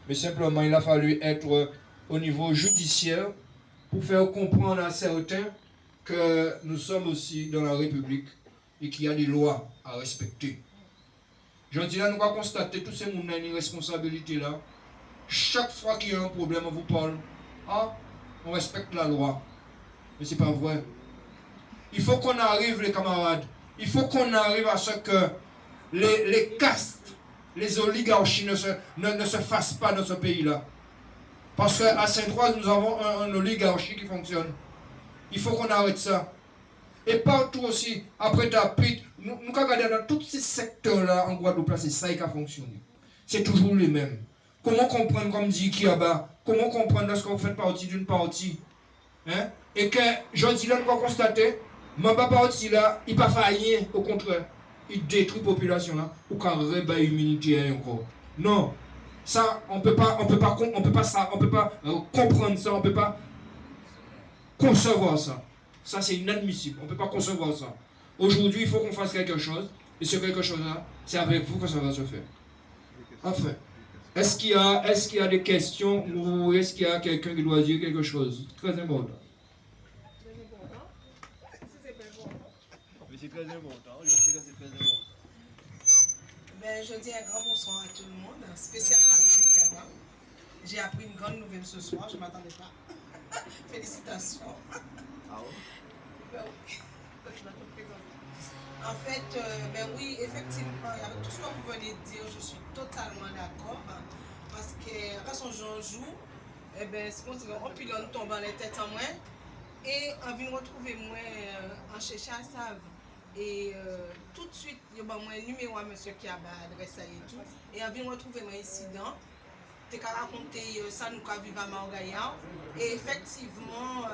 mais simplement il a fallu être au niveau judiciaire pour faire comprendre à certains que nous sommes aussi dans la République et qu'il y a des lois à respecter. Je dis là, nous allons constater tous ces gens qui ont une responsabilité là. Chaque fois qu'il y a un problème, on vous parle. Ah, on respecte la loi. Mais ce n'est pas vrai. Il faut qu'on arrive, les camarades. Il faut qu'on arrive à ce que les castes, les oligarchies ne se fassent pas dans ce pays-là. Parce qu'à Saint-Oise, nous avons un oligarchie qui fonctionne. Il faut qu'on arrête ça. Et partout aussi, après Pointe-à-Pitre, nous regardons dans tous ces secteurs-là en Guadeloupe, c'est ça qui a fonctionné. C'est toujours les mêmes. Comment comprendre, comme dit Kiaba, comment comprendre lorsque vous faites partie d'une partie, hein? Et que, je dis là, nous allons constater, ma partie là, il n'a pas failli, au contraire. Il détruit la population là, ou qu'on rebat l'humanité encore. Non, ça, on peut pas comprendre ça, on ne peut pas concevoir ça. Ça, c'est inadmissible. On ne peut pas concevoir ça. Aujourd'hui, il faut qu'on fasse quelque chose. Et ce quelque chose-là, c'est avec vous que ça va se faire. Enfin, est-ce qu'il y a des questions ou est-ce qu'il y a quelqu'un qui doit dire quelque chose? Très important. Très important. C'est très important. Mais c'est très important. Je sais que c'est très important. Ben, je dis un grand bonsoir à tout le monde, spécialement à M. Kiaba. J'ai appris une grande nouvelle ce soir, je ne m'attendais pas. Félicitations. Ah ouais? Ben oui. En fait, ben oui, effectivement, avec tout ce que vous venez de dire, je suis totalement d'accord. Parce que, à son jour, eh ben, c'est qu'on dit, on pilonne tombe dans les têtes en moins. Et on vient retrouver moi en cherchant à Save. Et tout de suite, il y a mon numéro à monsieur qui a adresse et tout. Et on vient retrouver mon incident. Tu as raconté ça, nous avons vécu à Margaïa. Et effectivement,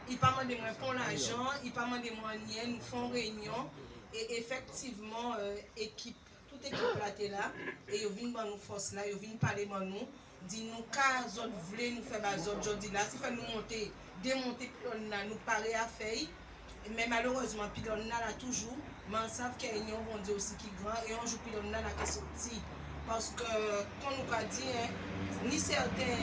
il pas demandé moi pour l'argent, il pas demandé moi rien, nous faisons réunion. Et effectivement, toute équipe là était là. Et ils viennent nous force là, ils viennent parler de nous. Dit nous, quand vous voulez nous faire des autres, je dis là, si fait nous monter, démonter, nous parler à faire. Mais malheureusement, Pilonna là toujours, mais on sait qu'il y a une union aussi qui est grand et on joue Pilonna là qui est sorti. Parce que, comme nous avons dit, hein, ni certains,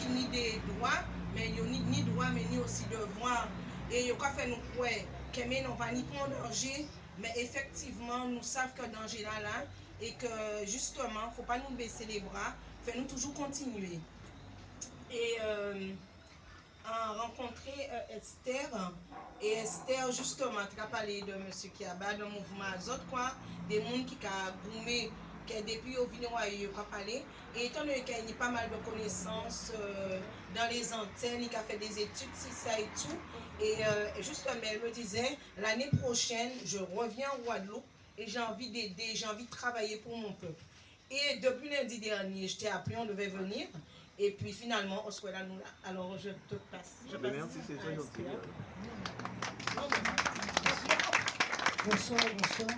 ni des droits, mais il n'y a ni droits, mais ni aussi devoirs. Et il y a fait nous croire que nous n'avons pas ni pour danger, mais effectivement, nous savons que le danger est là et que justement, il ne faut pas nous baisser les bras, il faut nous toujours continuer. Et rencontré Esther. Et Esther, justement, tu as parlé de M. Kiaba, de mouvement Azot, quoi, des gens qui ont goumé, qui depuis au Vinoy, qui ont parlé. Et étant donné qu'il y a pas mal de connaissances dans les antennes, il a fait des études, si ça et tout. Et justement, elle me disait, l'année prochaine, je reviens en Guadeloupe et j'ai envie d'aider, j'ai envie de travailler pour mon peuple. Et depuis lundi dernier, je t'ai appelé, on devait venir. Et puis finalement, on se voit là, nous là. Alors je te passe. Merci, c'est très gentil. Bonsoir, bonsoir.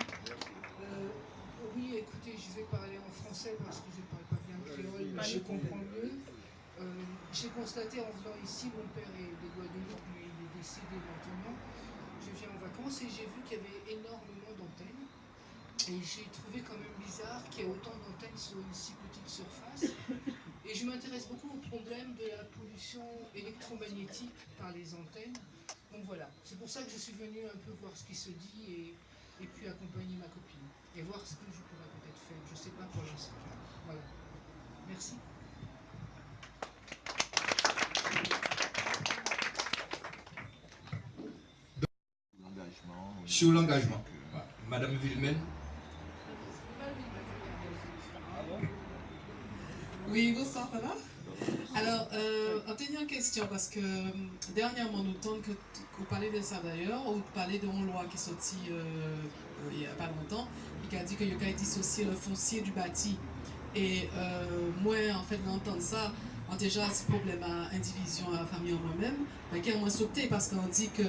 Oui, écoutez, je vais parler en français parce que je ne parle pas bien créole, mais je comprends mieux. J'ai constaté en venant ici, mon père est de Guadeloupe, mais il est décédé maintenant. Je viens en vacances et j'ai vu qu'il y avait énormément d'antennes. Et j'ai trouvé quand même bizarre qu'il y ait autant d'antennes sur une si petite surface. Et je m'intéresse beaucoup au problème de la pollution électromagnétique par les antennes. Donc voilà, c'est pour ça que je suis venue un peu voir ce qui se dit et puis accompagner ma copine. Et voir ce que je pourrais peut-être faire. Je ne sais pas pour l'instant. Voilà. Merci. Sur l'engagement. Madame Villemen. Oui, bonsoir, ça va? Alors, on tenait une question parce que dernièrement, nous entendons que vous parlez de ça d'ailleurs, ou vous parlez d'une loi qui est sortie il n'y a pas longtemps, et qui a dit qu'il y a dissocier le foncier du bâti. Et moi, en fait, d'entendre ça, on a déjà ce problème à indivision à la famille en moi-même, mais qui a moins sauté parce qu'on dit que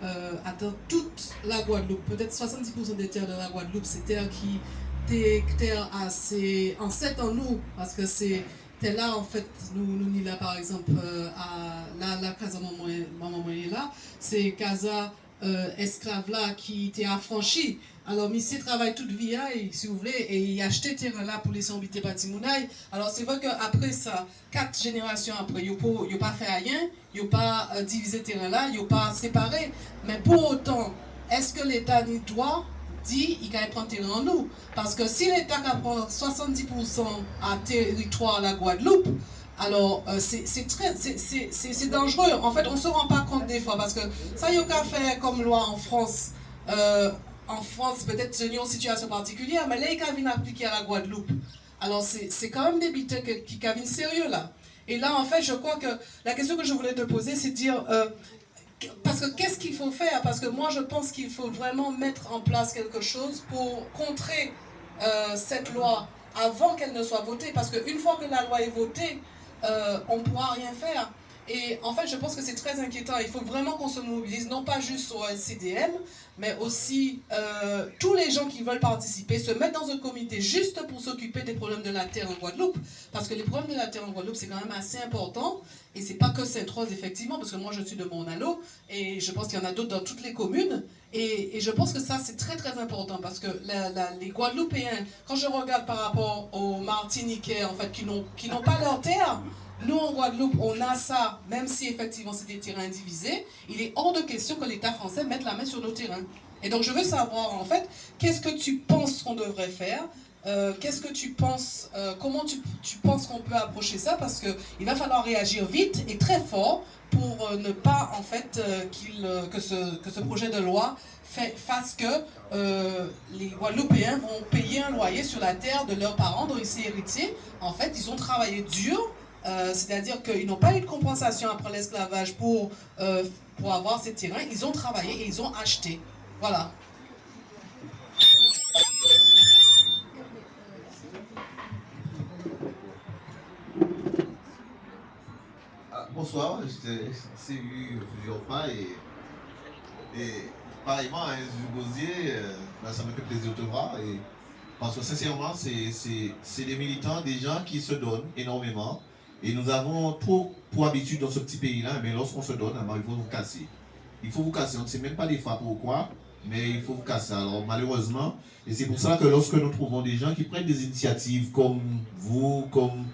dans toute la Guadeloupe, peut-être 70% des terres de la Guadeloupe, c'est terres qui terre assez ancêtre en nous, parce que c'est là en fait, nous ni là par exemple, à la casa maman moyen là, c'est casa esclave là qui était affranchi. Alors monsieur travaille toute vie là, si vous voulez, et il a acheté terrain là pour les habiter Patimounay. Alors c'est vrai qu'après ça, 4 générations après, il n'a pas fait rien, il n'a pas divisé terrain là, il n'a pas séparé. Mais pour autant, est-ce que l'État n'y doit dit il va prendre terrain en nous. Parce que si l'État prend 70% à territoire la Guadeloupe, alors c'est dangereux. En fait, on ne se rend pas compte des fois parce que ça y a qu'à faire comme loi en France. En France, peut-être c'est une situation particulière, mais là, il vient appliquer à la Guadeloupe. Alors, c'est quand même des biteux qui viennent sérieux là. Et là, en fait, je crois que la question que je voulais te poser, c'est de dire parce que qu'est-ce qu'il faut faire? Parce que moi, je pense qu'il faut vraiment mettre en place quelque chose pour contrer cette loi avant qu'elle ne soit votée. Parce qu'une fois que la loi est votée, on ne pourra rien faire. Et en fait, je pense que c'est très inquiétant. Il faut vraiment qu'on se mobilise, non pas juste au CDM, mais aussi tous les gens qui veulent participer, se mettre dans un comité juste pour s'occuper des problèmes de la terre en Guadeloupe. Parce que les problèmes de la terre en Guadeloupe, c'est quand même assez important. Et c'est pas que Sainte-Rose, effectivement, parce que moi, je suis de Monalo, et je pense qu'il y en a d'autres dans toutes les communes. Et je pense que ça, c'est très, très important, parce que les Guadeloupéens, quand je regarde par rapport aux Martiniquais, en fait, qui n'ont pas leur terre, nous, en Guadeloupe, on a ça, même si, effectivement, c'est des terrains indivisés, il est hors de question que l'État français mette la main sur nos terrains. Et donc, je veux savoir, en fait, qu'est-ce que tu penses qu'on devrait faire? Qu'est-ce que tu penses, comment tu penses qu'on peut approcher ça? Parce qu'il va falloir réagir vite et très fort pour ne pas, en fait, que ce projet de loi fasse que les Guadeloupéens vont payer un loyer sur la terre de leurs parents dont ils sont héritiers. En fait, ils ont travaillé dur C'est-à-dire qu'ils n'ont pas eu de compensation après l'esclavage pour avoir ces terrains. Ils ont travaillé et ils ont acheté. Voilà. Bonsoir, j'étais censé eu plusieurs fois et pareillement, hein, Gosier, ça me fait plaisir de te voir. Et, parce que sincèrement, c'est des militants, des gens qui se donnent énormément. Et nous avons trop pour habitude dans ce petit pays-là, mais lorsqu'on se donne, il faut vous casser. Il faut vous casser. On ne sait même pas des fois pourquoi, mais il faut vous casser. Alors malheureusement, et c'est pour ça que lorsque nous trouvons des gens qui prennent des initiatives comme vous, comme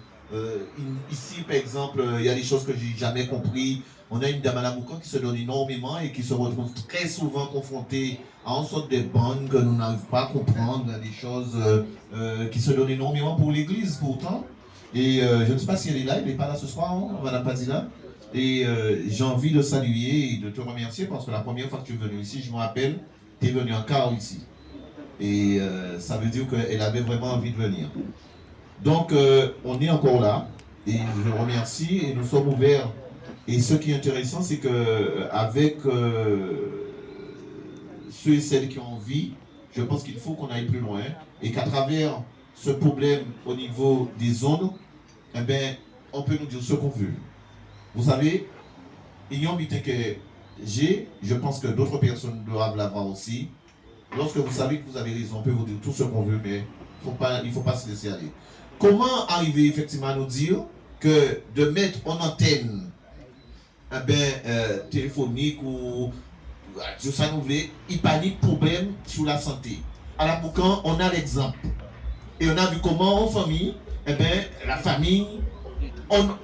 ici par exemple, il y a des choses que j'ai jamais compris. On a une dame à la Moukan qui se donne énormément et qui se retrouve très souvent confrontée à une sorte de bandes que nous n'arrivons pas à comprendre, des choses qui se donnent énormément pour l'église pourtant. Et je ne sais pas si elle est là, elle n'est pas là ce soir, hein, Madame Padilla. Et j'ai envie de saluer et de te remercier parce que la première fois que tu es venu ici, je me rappelle, tu es venu en car ici. Et ça veut dire qu'elle avait vraiment envie de venir. Donc, on est encore là et je remercie et nous sommes ouverts. Et ce qui est intéressant, c'est qu'avec ceux et celles qui ont envie, je pense qu'il faut qu'on aille plus loin et qu'à travers ce problème au niveau des ondes, eh bien, on peut nous dire ce qu'on veut. Vous savez, il y a un but que j'ai, je pense que d'autres personnes doivent l'avoir aussi. Lorsque vous savez que vous avez raison, on peut vous dire tout ce qu'on veut, mais il ne faut pas se laisser aller. Comment arriver effectivement à nous dire que de mettre en antenne téléphonique ou radio ça nous voulait, il n'y a pas de problème sur la santé. À la Boucan, on a l'exemple. Et on a vu comment en famille, la famille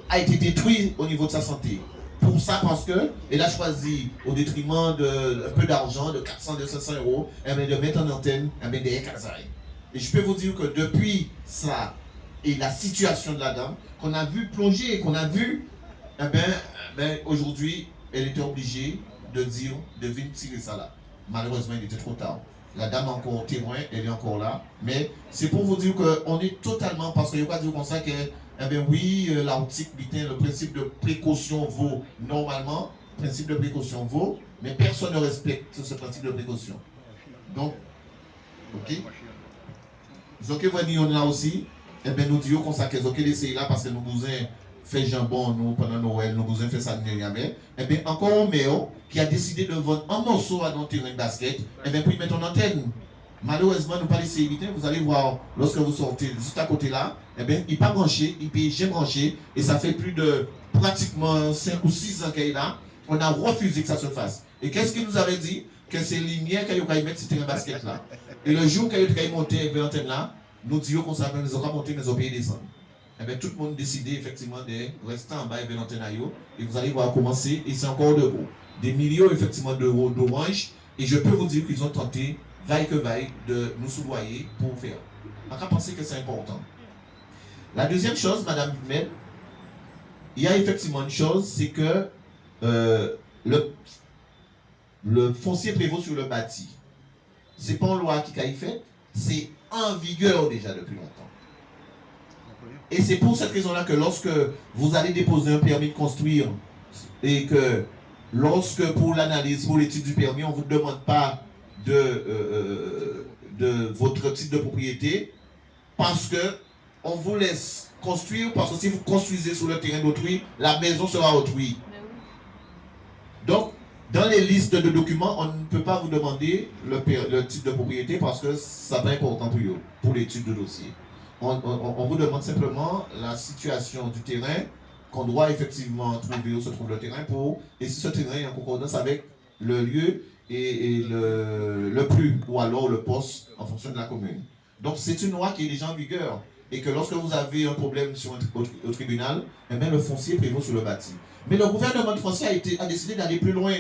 a été détruite au niveau de sa santé. Pour ça, parce qu'elle a choisi, au détriment d'un peu d'argent, de 400, de 500 euros, de mettre en antenne des Kazaï. Et je peux vous dire que depuis ça et la situation de la dame, qu'on a vu plonger, qu'on a vu, aujourd'hui, elle était obligée de dire, de venir tirer ça là. Malheureusement, il était trop tard. La dame est encore témoin, elle est encore là. Mais c'est pour vous dire qu'on est totalement, parce qu'il n'y a pas dire comme ça que, oui, l'article, le principe de précaution vaut normalement, le principe de précaution vaut, mais personne ne respecte ce principe de précaution. Donc, ok. Donc, vous voyez, on est là aussi, nous disons qu'on s'acquiert, ok, laissez là parce que nous vous fait jambon nous pendant Noël, nous vous fait ça de jamais. Et bien encore un maire qui a décidé de vendre un morceau à notre terrain de basket, et bien puis mettre en antenne. Malheureusement, nous pas laisser éviter. Vous allez voir, lorsque vous sortez juste à côté là, et bien il n'est pas branché, il peut jamais branché, et ça fait plus de pratiquement 5 ou 6 ans qu'il est là. On a refusé que ça se fasse. Et qu'est-ce qu'il nous avait dit? Que c'est lumière qu'il y a mettre ce terrain de basket là. Et le jour qu'il y a monté avec l'antenne là, nous disons qu'on s'appelle, nous avons monté, mais nous avons payé descendre. Eh bien, tout le monde a décidé effectivement de rester en bas avec l'antenne et vous allez voir commencer, et c'est encore de gros. Des millions effectivement d'euros d'orange, et je peux vous dire qu'ils ont tenté, vaille que vaille, de nous soudoyer pour faire. On va penser que c'est important. La deuxième chose, Madame Med, il y a effectivement une chose, c'est que le foncier prévaut sur le bâti. Ce n'est pas une loi qui a été faite, c'est en vigueur déjà depuis longtemps. Et c'est pour cette raison-là que lorsque vous allez déposer un permis de construire et que lorsque pour l'analyse, pour l'étude du permis, on ne vous demande pas de votre titre de propriété parce qu'on vous laisse construire, parce que si vous construisez sur le terrain d'autrui, la maison sera autrui. Donc, dans les listes de documents, on ne peut pas vous demander le titre de propriété parce que ça n'est pas important pour l'étude de dossier. On vous demande simplement la situation du terrain qu'on doit effectivement trouver où se trouve le terrain et si ce terrain est en concordance avec le lieu et le plus ou alors le poste en fonction de la commune. Donc c'est une loi qui est déjà en vigueur et que lorsque vous avez un problème au tribunal, eh bien, le foncier prévaut sur le bâti. Mais le gouvernement français a décidé d'aller plus loin.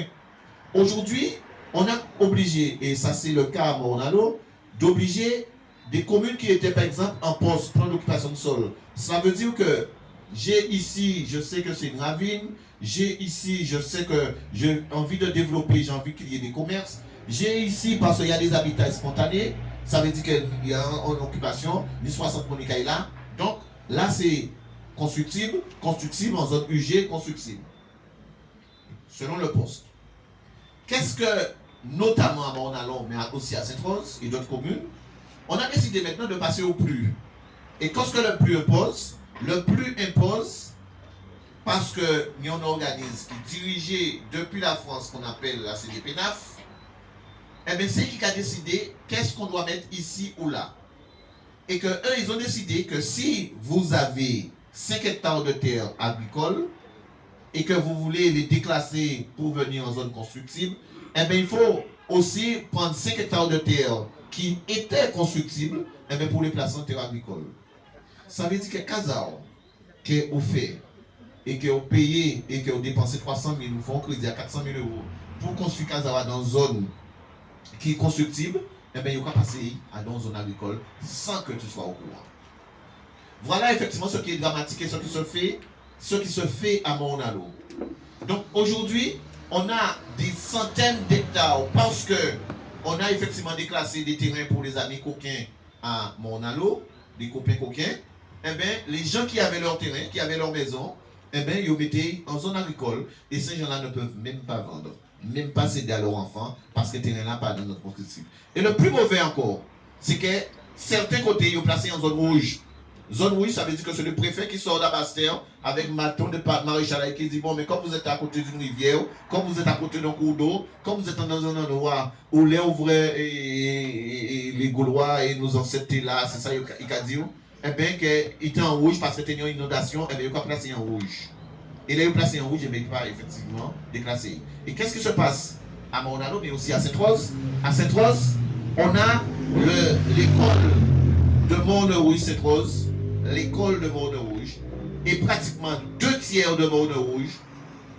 Aujourd'hui, on a obligé, et ça c'est le cas à Mornalo, d'obliger des communes qui étaient par exemple en poste, plan d'occupation de sol. Ça veut dire que j'ai ici, je sais que c'est une ravine, j'ai ici, je sais que j'ai envie de développer, j'ai envie qu'il y ait des commerces, j'ai ici parce qu'il y a des habitats spontanés, ça veut dire qu'il y a une occupation, 1060 Monica est là. Donc là c'est constructible, constructible en zone UG, constructible. Selon le poste. Qu'est-ce que, notamment à Morne-à-Long, mais aussi à Sainte-Rose et d'autres communes, on a décidé maintenant de passer au plus. Et qu'est-ce que le plus impose? Le plus impose, parce que nous avons un organisme qui est dirigé depuis la France, qu'on appelle la CDPNAF, eh bien c'est qui a décidé qu'est-ce qu'on doit mettre ici ou là. Et que eux, ils ont décidé que si vous avez 5 hectares de terre agricole et que vous voulez les déclasser pour venir en zone constructible, eh bien il faut aussi prendre 5 hectares de terre qui étaient constructibles, eh bien pour les placer en terre agricole. Ça veut dire que Kazao, que vous fait et que vous payez et que vous dépensez 300 000, vous faites un crédit à 400 000 euros pour construire Kazao dans une zone qui est constructible, eh bien, il va passer dans une zone agricole sans que tu sois au courant. Voilà effectivement ce qui est dramatique et ce qui se fait à Morne-à-Long. Donc aujourd'hui, on a des centaines d'hectares parce que on a effectivement déclassé des terrains pour les amis coquins à Morne-à-Long, des copains coquins. Eh bien, les gens qui avaient leur terrain, qui avaient leur maison, eh bien, ils mettaient en zone agricole et ces gens-là ne peuvent même pas vendre. Même pas céder à leurs enfants parce que le terrain là pas dans notre construction. Et le plus mauvais encore, c'est que certains côtés ils ont placé en zone rouge. Zone rouge, ça veut dire que c'est le préfet qui sort d'Abastère avec Maton de Maréchal qui dit bon, mais comme vous êtes à côté d'une rivière, comme vous êtes à côté d'un cours d'eau, comme vous êtes dans un endroit où les ouvriers et les Gaulois et nos ancêtres étaient là, c'est ça il a dit, eh bien qu'il était en rouge parce que c'était une inondation, eh bien il a placé en rouge. Et là, il est placé en rouge, il n'est pas effectivement déclassé. Et qu'est-ce qui se passe à Morne-à-Long, mais aussi à Sainte-Rose? À Sainte-Rose, on a l'école de Morne-Rouge-Sainte-Rose, l'école de Morne-Rouge, et pratiquement 2 tiers de Morne-Rouge,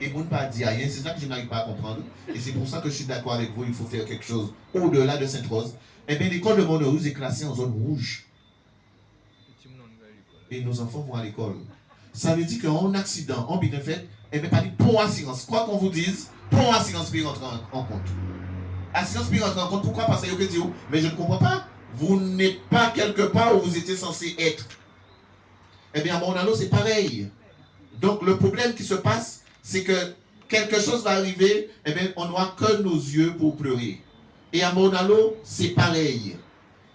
et vous ne pas dire rien. C'est ça que je n'arrive pas à comprendre. Et c'est pour ça que je suis d'accord avec vous, il faut faire quelque chose au-delà de Sainte-Rose. Eh bien, l'école de Morne-Rouge est classée en zone rouge. Et nos enfants vont à l'école. Ça veut dire qu'en accident, en bénéfice, et même pas dit pour assurance. Quoi qu'on vous dise, pour assurance peut rentrer en compte. Assurance peut rentrer en compte. Pourquoi? Parce que vous dites, mais je ne comprends pas. Vous n'êtes pas quelque part où vous étiez censé être. Eh bien, à Morne-à-Long, c'est pareil. Donc, le problème qui se passe, c'est que quelque chose va arriver, eh bien, on n'aura que nos yeux pour pleurer. Et à Morne-à-Long, c'est pareil.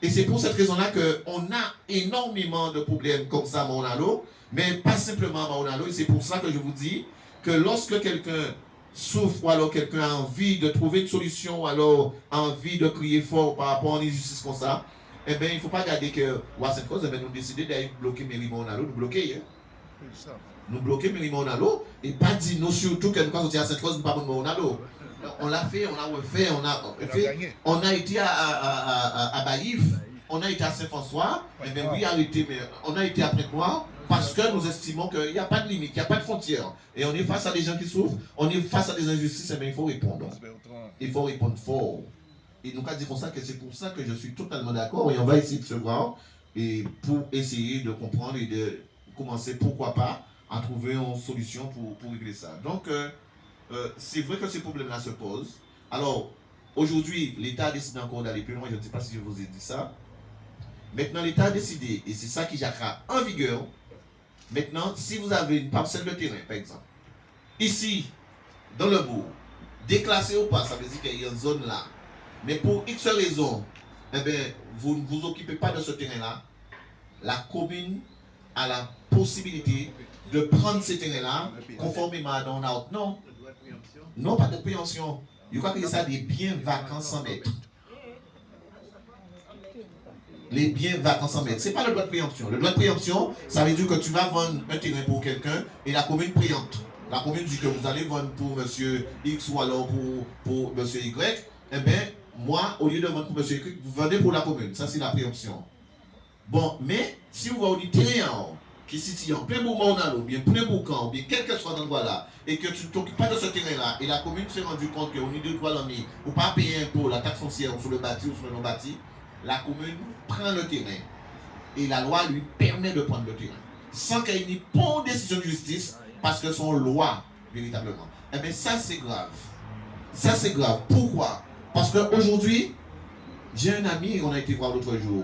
Et c'est pour cette raison-là qu'on a énormément de problèmes comme ça à Morne-à-Long, mais pas simplement à Morne-à-Long. Et c'est pour ça que je vous dis que lorsque quelqu'un souffre ou alors quelqu'un a envie de trouver une solution ou alors a envie de crier fort par rapport à une injustice comme ça, eh bien, il ne faut pas garder que Sainte-Rose, eh bien, nous décider d'aller bloquer Mairie Morne-à-Long, nous bloquer. Hein? Nous bloquer Mairie Morne-à-Long et pas dire nous surtout que nous quand on dit à Sainte-Rose, nous ne pas Morne-à-Long. On l'a fait, on l'a refait, on a été à Baïf, on a été à Saint-François, mais bien oui, arrêté, mais on a été à Pointe-Noire parce que nous estimons qu'il n'y a pas de limite, il n'y a pas de frontière. Et on est face à des gens qui souffrent, on est face à des injustices, mais il faut répondre. Il faut répondre fort. Et nous avons dit comme ça que c'est pour ça que je suis totalement d'accord et on va essayer de se voir et pour essayer de comprendre et de commencer, pourquoi pas, à trouver une solution pour régler ça. Donc, c'est vrai que ces problèmes-là se posent. Alors, aujourd'hui, l'État a décidé encore d'aller plus loin. Je ne sais pas si je vous ai dit ça. Maintenant, l'État a décidé, et c'est ça qui sera en vigueur. Maintenant, si vous avez une parcelle de terrain, par exemple, ici, dans le bourg, déclassé ou pas, ça veut dire qu'il y a une zone là. Mais pour X raisons, eh bien, vous ne vous occupez pas de ce terrain-là. La commune a la possibilité de prendre ces terrains-là conformément à un out. Non. Non, pas de préemption. Je crois que c'est ça des biens vacants sans maître. Les biens vacants sans maître. Ce n'est pas le droit de préemption. Le droit de préemption, ça veut dire que tu vas vendre un terrain pour quelqu'un et la commune préempte. La commune dit que vous allez vendre pour monsieur X ou alors pour monsieur Y. Eh bien, moi, au lieu de vendre pour monsieur Y, vous vendez pour la commune. Ça, c'est la préemption. Bon, mais si vous voyez du terrain qui se situe en plein Morne-à-Long, bien plein Boucan, bien quel que soit l'endroit là, et que tu ne t'occupes pas de ce terrain-là, et la commune s'est rendue compte qu'au niveau de droit l'année, ou pas payer un impôt, la taxe foncière sur le bâti ou sur le non-bâti, la commune prend le terrain. Et la loi lui permet de prendre le terrain. Sans qu'il n'y ait pas de décision de justice, parce que son loi, véritablement. Eh bien, ça c'est grave. Ça c'est grave. Pourquoi? Parce qu'aujourd'hui, j'ai un ami, on a été voir l'autre jour,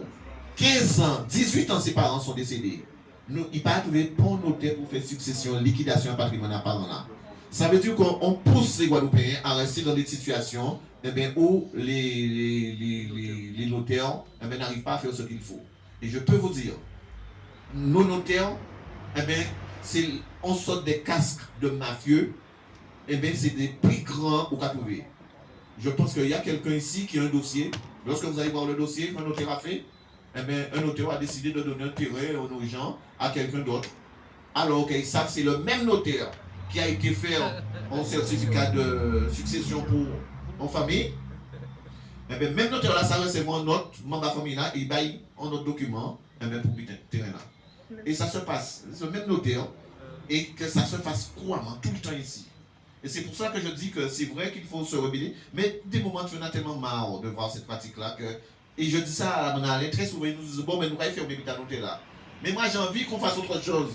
15 ans, 18 ans, ses parents sont décédés. il ne pas trouver pour notaire pour faire succession, liquidation patrimoine à parent là. Ça veut dire qu'on pousse les Guadeloupéens à rester dans des situations où les notaires n'arrivent pas à faire ce qu'il faut. Et je peux vous dire, nos notaires, c'est on sort des casques de mafieux, c'est des plus grands au cas trouvé. Je pense qu'il y a quelqu'un ici qui a un dossier. Lorsque vous allez voir le dossier qu'un notaire a fait, un notaire a décidé de donner un terrain aux gens à quelqu'un d'autre. Alors qu'ils savent que c'est le même notaire qui a été faire un certificat de succession pour en famille. Même notaire là, ça recevoir notre membre de la famille là, il baille un autre document pour le terrain là. Et ça se passe, c'est le même notaire, et que ça se fasse couramment, tout le temps ici. Et c'est pour ça que je dis que c'est vrai qu'il faut se rebeller, mais des moments tu en as tellement marre de voir cette pratique-là que. Et je dis ça à mon allée, très souvent, ils nous disent bon, mais nous allons faire un notaire là. Mais moi, j'ai envie qu'on fasse autre chose.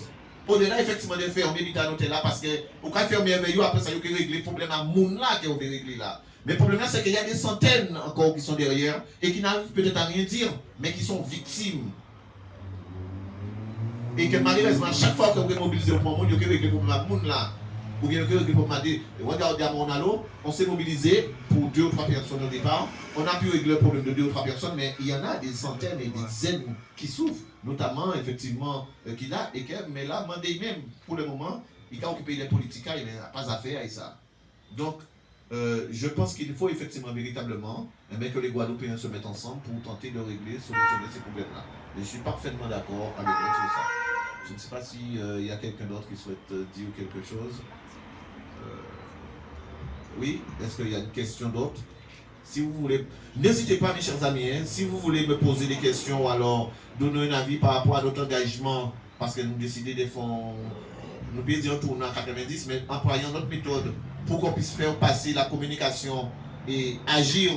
Au-delà, effectivement, de faire un notaire là, parce que au cas de faire merveilleux, après ça, il y a régler le problème à moun là qu'on veut régler là. Mais le problème, c'est qu'il y a des centaines encore qui sont derrière et qui n'arrivent peut-être à rien dire, mais qui sont victimes. Et que malheureusement, chaque fois que vous mobilisez au moment, il y a régler le problème à moun là. Ou bien que le problème à dire, regardez à mon allo, on s'est mobilisé pour 2 ou 3 personnes au départ. On a pu régler le problème de 2 ou 3 personnes, mais il y en a des centaines et des dizaines qui souffrent, notamment effectivement qui là, et que, mais là, mandé même pour le moment, il a occupé les politiques, il n'a pas affaire à ça. Donc, je pense qu'il faut effectivement véritablement que les Guadeloupéens se mettent ensemble pour tenter de régler, solutionner ces problèmes-là. Et je suis parfaitement d'accord avec vous sur ça. Je ne sais pas s'il y a quelqu'un d'autre qui souhaite dire quelque chose. Oui, est-ce qu'il y a une question d'autre? Si vous voulez, n'hésitez pas mes chers amis, hein, si vous voulez me poser des questions ou alors donner un avis par rapport à notre engagement, parce que nous décidons de faire, nous pouvons dire tourner en 90, mais employant notre méthode pour qu'on puisse faire passer la communication et agir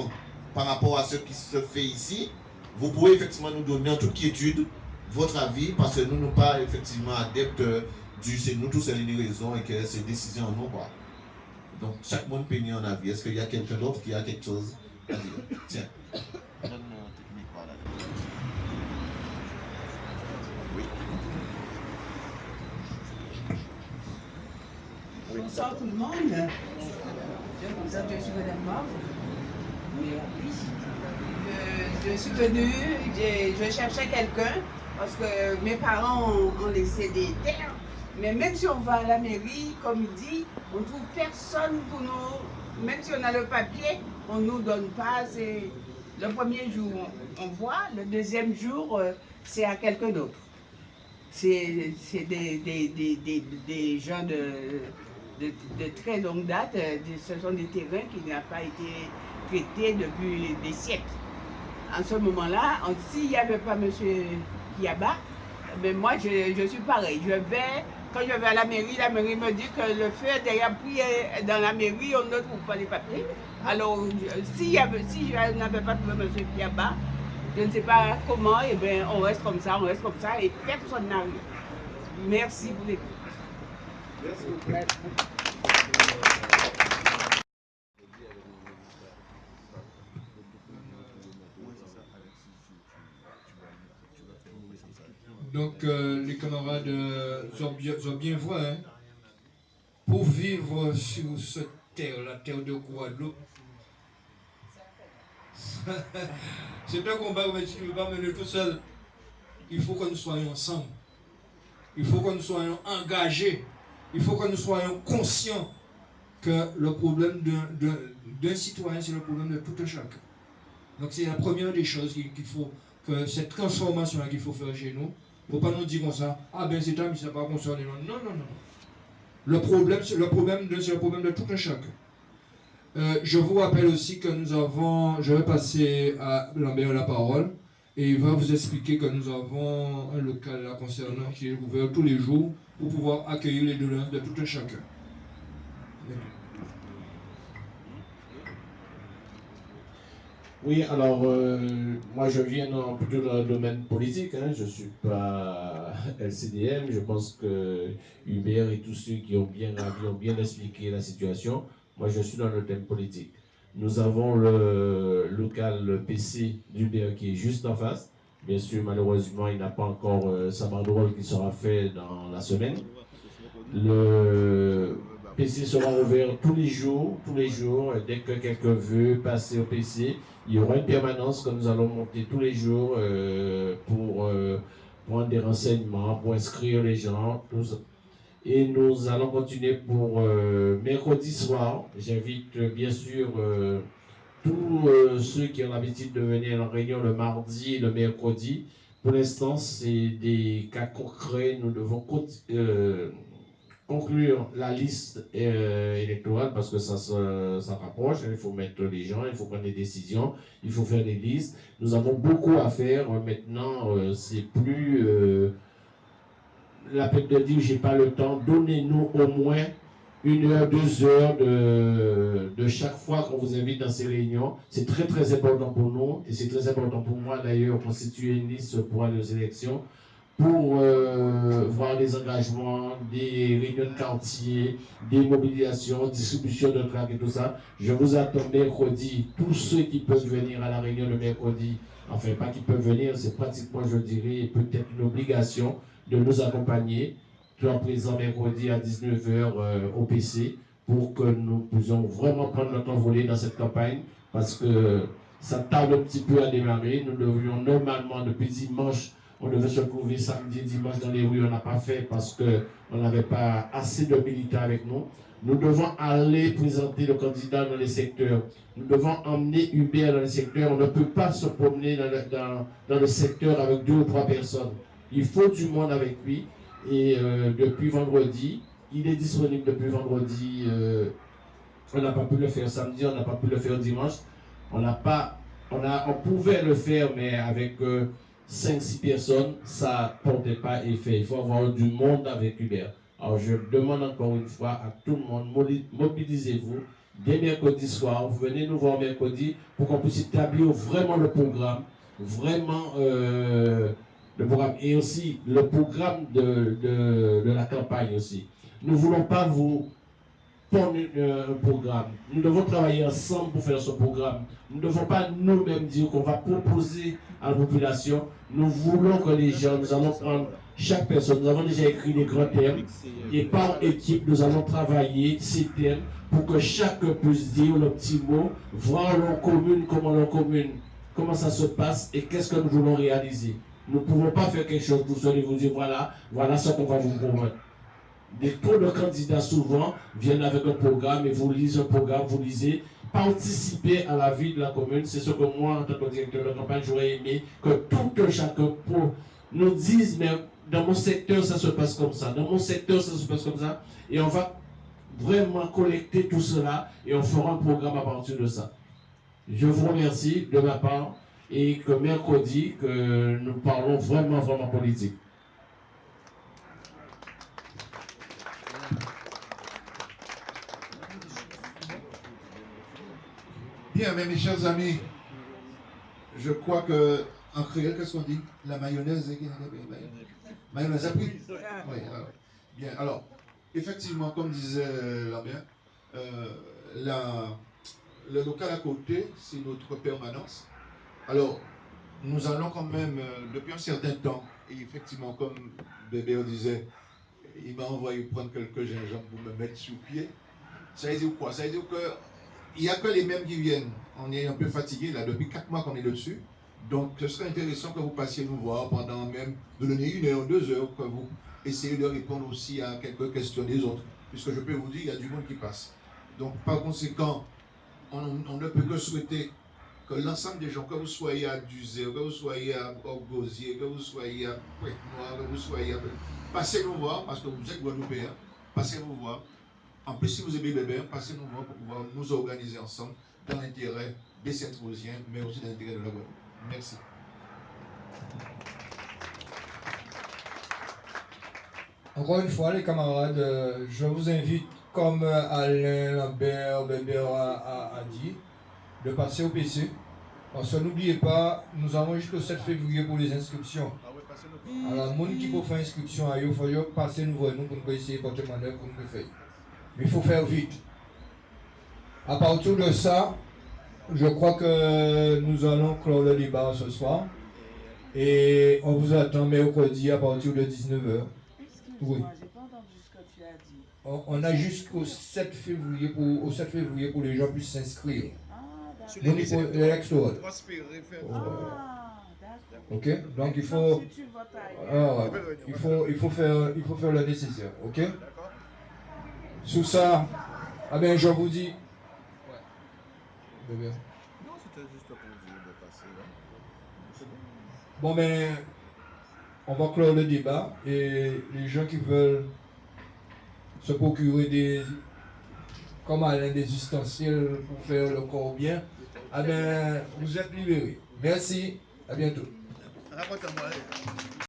par rapport à ce qui se fait ici, vous pouvez effectivement nous donner en toute quiétude votre avis, parce que nous ne sommes pas effectivement adeptes du c'est nous tous les raisons et que c'est décision en nous quoi. Donc chaque monde peut y en avis. Est-ce qu'il y a quelqu'un d'autre qui a quelque chose à dire? Tiens, donne-moi un technique, voilà. Oui. Bonsoir tout le monde. Je me présente, je suis Madame Marc. Je suis venue, je cherchais quelqu'un parce que mes parents ont laissé des terres. Mais même si on va à la mairie, comme il dit, on ne trouve personne pour nous, même si on a le papier, on ne nous donne pas. Le premier jour, on voit, le deuxième jour, c'est à quelqu'un d'autre. C'est des gens de très longue date, ce sont des terrains qui n'ont pas été traités depuis des siècles. En ce moment-là, s'il n'y avait pas M. Kiaba, mais moi je suis pareil. Quand je vais à la mairie me dit que le feu est déjà pris dans la mairie, on ne trouve pas les papiers. Alors, si je n'avais pas trouvé M. Kiaba, je ne sais pas comment, et bien on reste comme ça, et personne n'arrive. Merci pour l'écoute. Merci. Donc, les camarades ont bien vu, hein, pour vivre sur cette terre, la terre de Guadeloupe, c'est un combat que tu ne peux pas mener tout seul. Il faut que nous soyons ensemble. Il faut que nous soyons engagés. Il faut que nous soyons conscients que le problème d'un citoyen, c'est le problème de tout un chacun. Donc c'est la première des choses qu'il faut, que cette transformation-là qu'il faut faire chez nous. Il ne faut pas nous dire comme ça, ah ben c'est un, mais ça ne va pas concerner. Non, non, non. Le problème, c'est le problème de tout un chacun. Je vous rappelle aussi que je vais passer à Lambert la parole, et il va vous expliquer que nous avons un local là concernant qui est ouvert tous les jours pour pouvoir accueillir les doléances de tout un chacun. Oui, alors, moi je viens plutôt dans le domaine politique, hein. Je ne suis pas LCDM, je pense que Hubert et tous ceux qui ont bien expliqué la situation. Moi je suis dans le thème politique. Nous avons le local PC d'Hubert qui est juste en face, Bien sûr, malheureusement, il n'a pas encore sa banderole qui sera faite dans la semaine. Le PC sera ouvert tous les jours. Dès que quelqu'un veut passer au PC, il y aura une permanence que nous allons monter tous les jours pour prendre des renseignements, pour inscrire les gens, tout ça. Et nous allons continuer pour mercredi soir. J'invite bien sûr tous ceux qui ont l'habitude de venir à la réunion le mardi et le mercredi. Pour l'instant, c'est des cas concrets. Nous devons conclure la liste électorale parce que ça rapproche. Il faut mettre les gens, il faut prendre des décisions, il faut faire des listes. Nous avons beaucoup à faire. Maintenant, c'est plus la peine de dire j'ai pas le temps. Donnez-nous au moins 1 heure, 2 heures de chaque fois qu'on vous invite dans ces réunions. C'est très très important pour nous et c'est très important pour moi d'ailleurs constituer une liste pour aller aux élections, pour voir les engagements, des réunions de quartier, des mobilisations, distribution de tracts et tout ça. Je vous attends mercredi, tous ceux qui peuvent venir à la réunion le mercredi, enfin pas qui peuvent venir, c'est pratiquement je dirais peut-être une obligation de nous accompagner. Soit présent mercredi à 19h au PC pour que nous puissions vraiment prendre notre envolée dans cette campagne parce que ça tarde un petit peu à démarrer. Nous devions normalement, depuis dimanche, on devait se trouver samedi, dimanche dans les rues, on n'a pas fait parce qu'on n'avait pas assez de militants avec nous. Nous devons aller présenter le candidat dans les secteurs. Nous devons emmener Hubert dans les secteurs. On ne peut pas se promener dans le secteur avec 2 ou 3 personnes. Il faut du monde avec lui. Et depuis vendredi, il est disponible depuis vendredi. On n'a pas pu le faire samedi, on n'a pas pu le faire dimanche. On pouvait le faire, mais avec 5-6 personnes, ça ne portait pas effet. Il faut avoir du monde avec Hubert. Alors je demande encore une fois à tout le monde, mobilisez-vous. Dès mercredi soir, vous venez nous voir mercredi pour qu'on puisse établir vraiment le programme, vraiment le programme et aussi le programme de la campagne aussi. Nous ne voulons pas vous prendre un programme. Nous devons travailler ensemble pour faire ce programme. Nous ne devons pas nous-mêmes dire qu'on va proposer à la population. Nous voulons que les gens, nous allons prendre chaque personne. Nous avons déjà écrit des grands thèmes et par équipe, nous allons travailler ces thèmes pour que chacun puisse dire le petit mot, voir leur commune, comment ça se passe et qu'est-ce que nous voulons réaliser. Nous ne pouvons pas faire quelque chose pour seul et vous dire voilà ce qu'on va vous promettre. Des taux de candidats souvent viennent avec un programme et vous lisez un programme, vous lisez. Participer à la vie de la commune, c'est ce que moi, en tant que directeur de campagne, j'aurais aimé que tout un chacun nous dise, mais dans mon secteur, ça se passe comme ça, dans mon secteur, ça se passe comme ça. Et on va vraiment collecter tout cela et on fera un programme à partir de ça. Je vous remercie de ma part. Et que mercredi, que nous parlons vraiment politique. Bien, mais mes chers amis, je crois que en créole, qu'est-ce qu'on dit? La mayonnaise, mayonnaise a pris. Oui, alors. Bien, alors, effectivement, comme disait Lambert, le local à côté, c'est notre permanence. Alors, nous allons quand même, depuis un certain temps, et effectivement, comme Bébé disait, il m'a envoyé prendre quelques gingembre pour me mettre sur pied. Ça veut dire quoi? Ça veut dire qu'il n'y a que les mêmes qui viennent. On est un peu fatigué, là, depuis 4 mois qu'on est dessus. Donc, ce serait intéressant que vous passiez nous voir pendant même, de donner 1 heure, 2 heures, que vous essayez de répondre aussi à quelques questions des autres. Puisque je peux vous dire, il y a du monde qui passe. Donc, par conséquent, on ne peut que souhaiter que l'ensemble des gens, que vous soyez à Duzé, que vous soyez à Orgosier, que vous soyez à Pointe-Noire, que vous soyez à... Passez nous voir, parce que vous êtes Guadeloupéens, passez nous voir. En plus, si vous aimez Bébé, passez nous voir pour pouvoir nous organiser ensemble dans l'intérêt des Saint-Rosiens, mais aussi dans l'intérêt de la Guadeloupe. Merci. Encore une fois, les camarades, je vous invite, comme Alain, Lambert, Bébé a dit, de passer au PC. Parce que n'oubliez pas, nous avons jusqu'au 7 février pour les inscriptions. Alors, les gens qui peuvent faire inscription, il faut passer nous voir nous pour nous essayer de porter manœuvre pour nous faire. Mais il faut faire vite. À partir de ça, je crois que nous allons clore le débat ce soir. Et on vous attend mercredi à partir de 19h. Oui. J'ai pas entendu ce que tu as dit. On a jusqu'au 7 février au 7 février pour les gens puissent s'inscrire. Ah, Au niveau de l'électoral. Ah, d'accord. Ok? Donc il Exemple, faut, si tu votes ailleurs. il faut faire le nécessaire. Ok? Sous ça, ah ben je vous dis. Ouais. Non, c'était juste pour dire de passer là. C'est bon. Bon ben, on va clore le débat et les gens qui veulent se procurer des, comme Alain, des ustensiles pour faire le corps bien, ah ben, vous êtes libérés. Merci, à bientôt. Raconte-moi.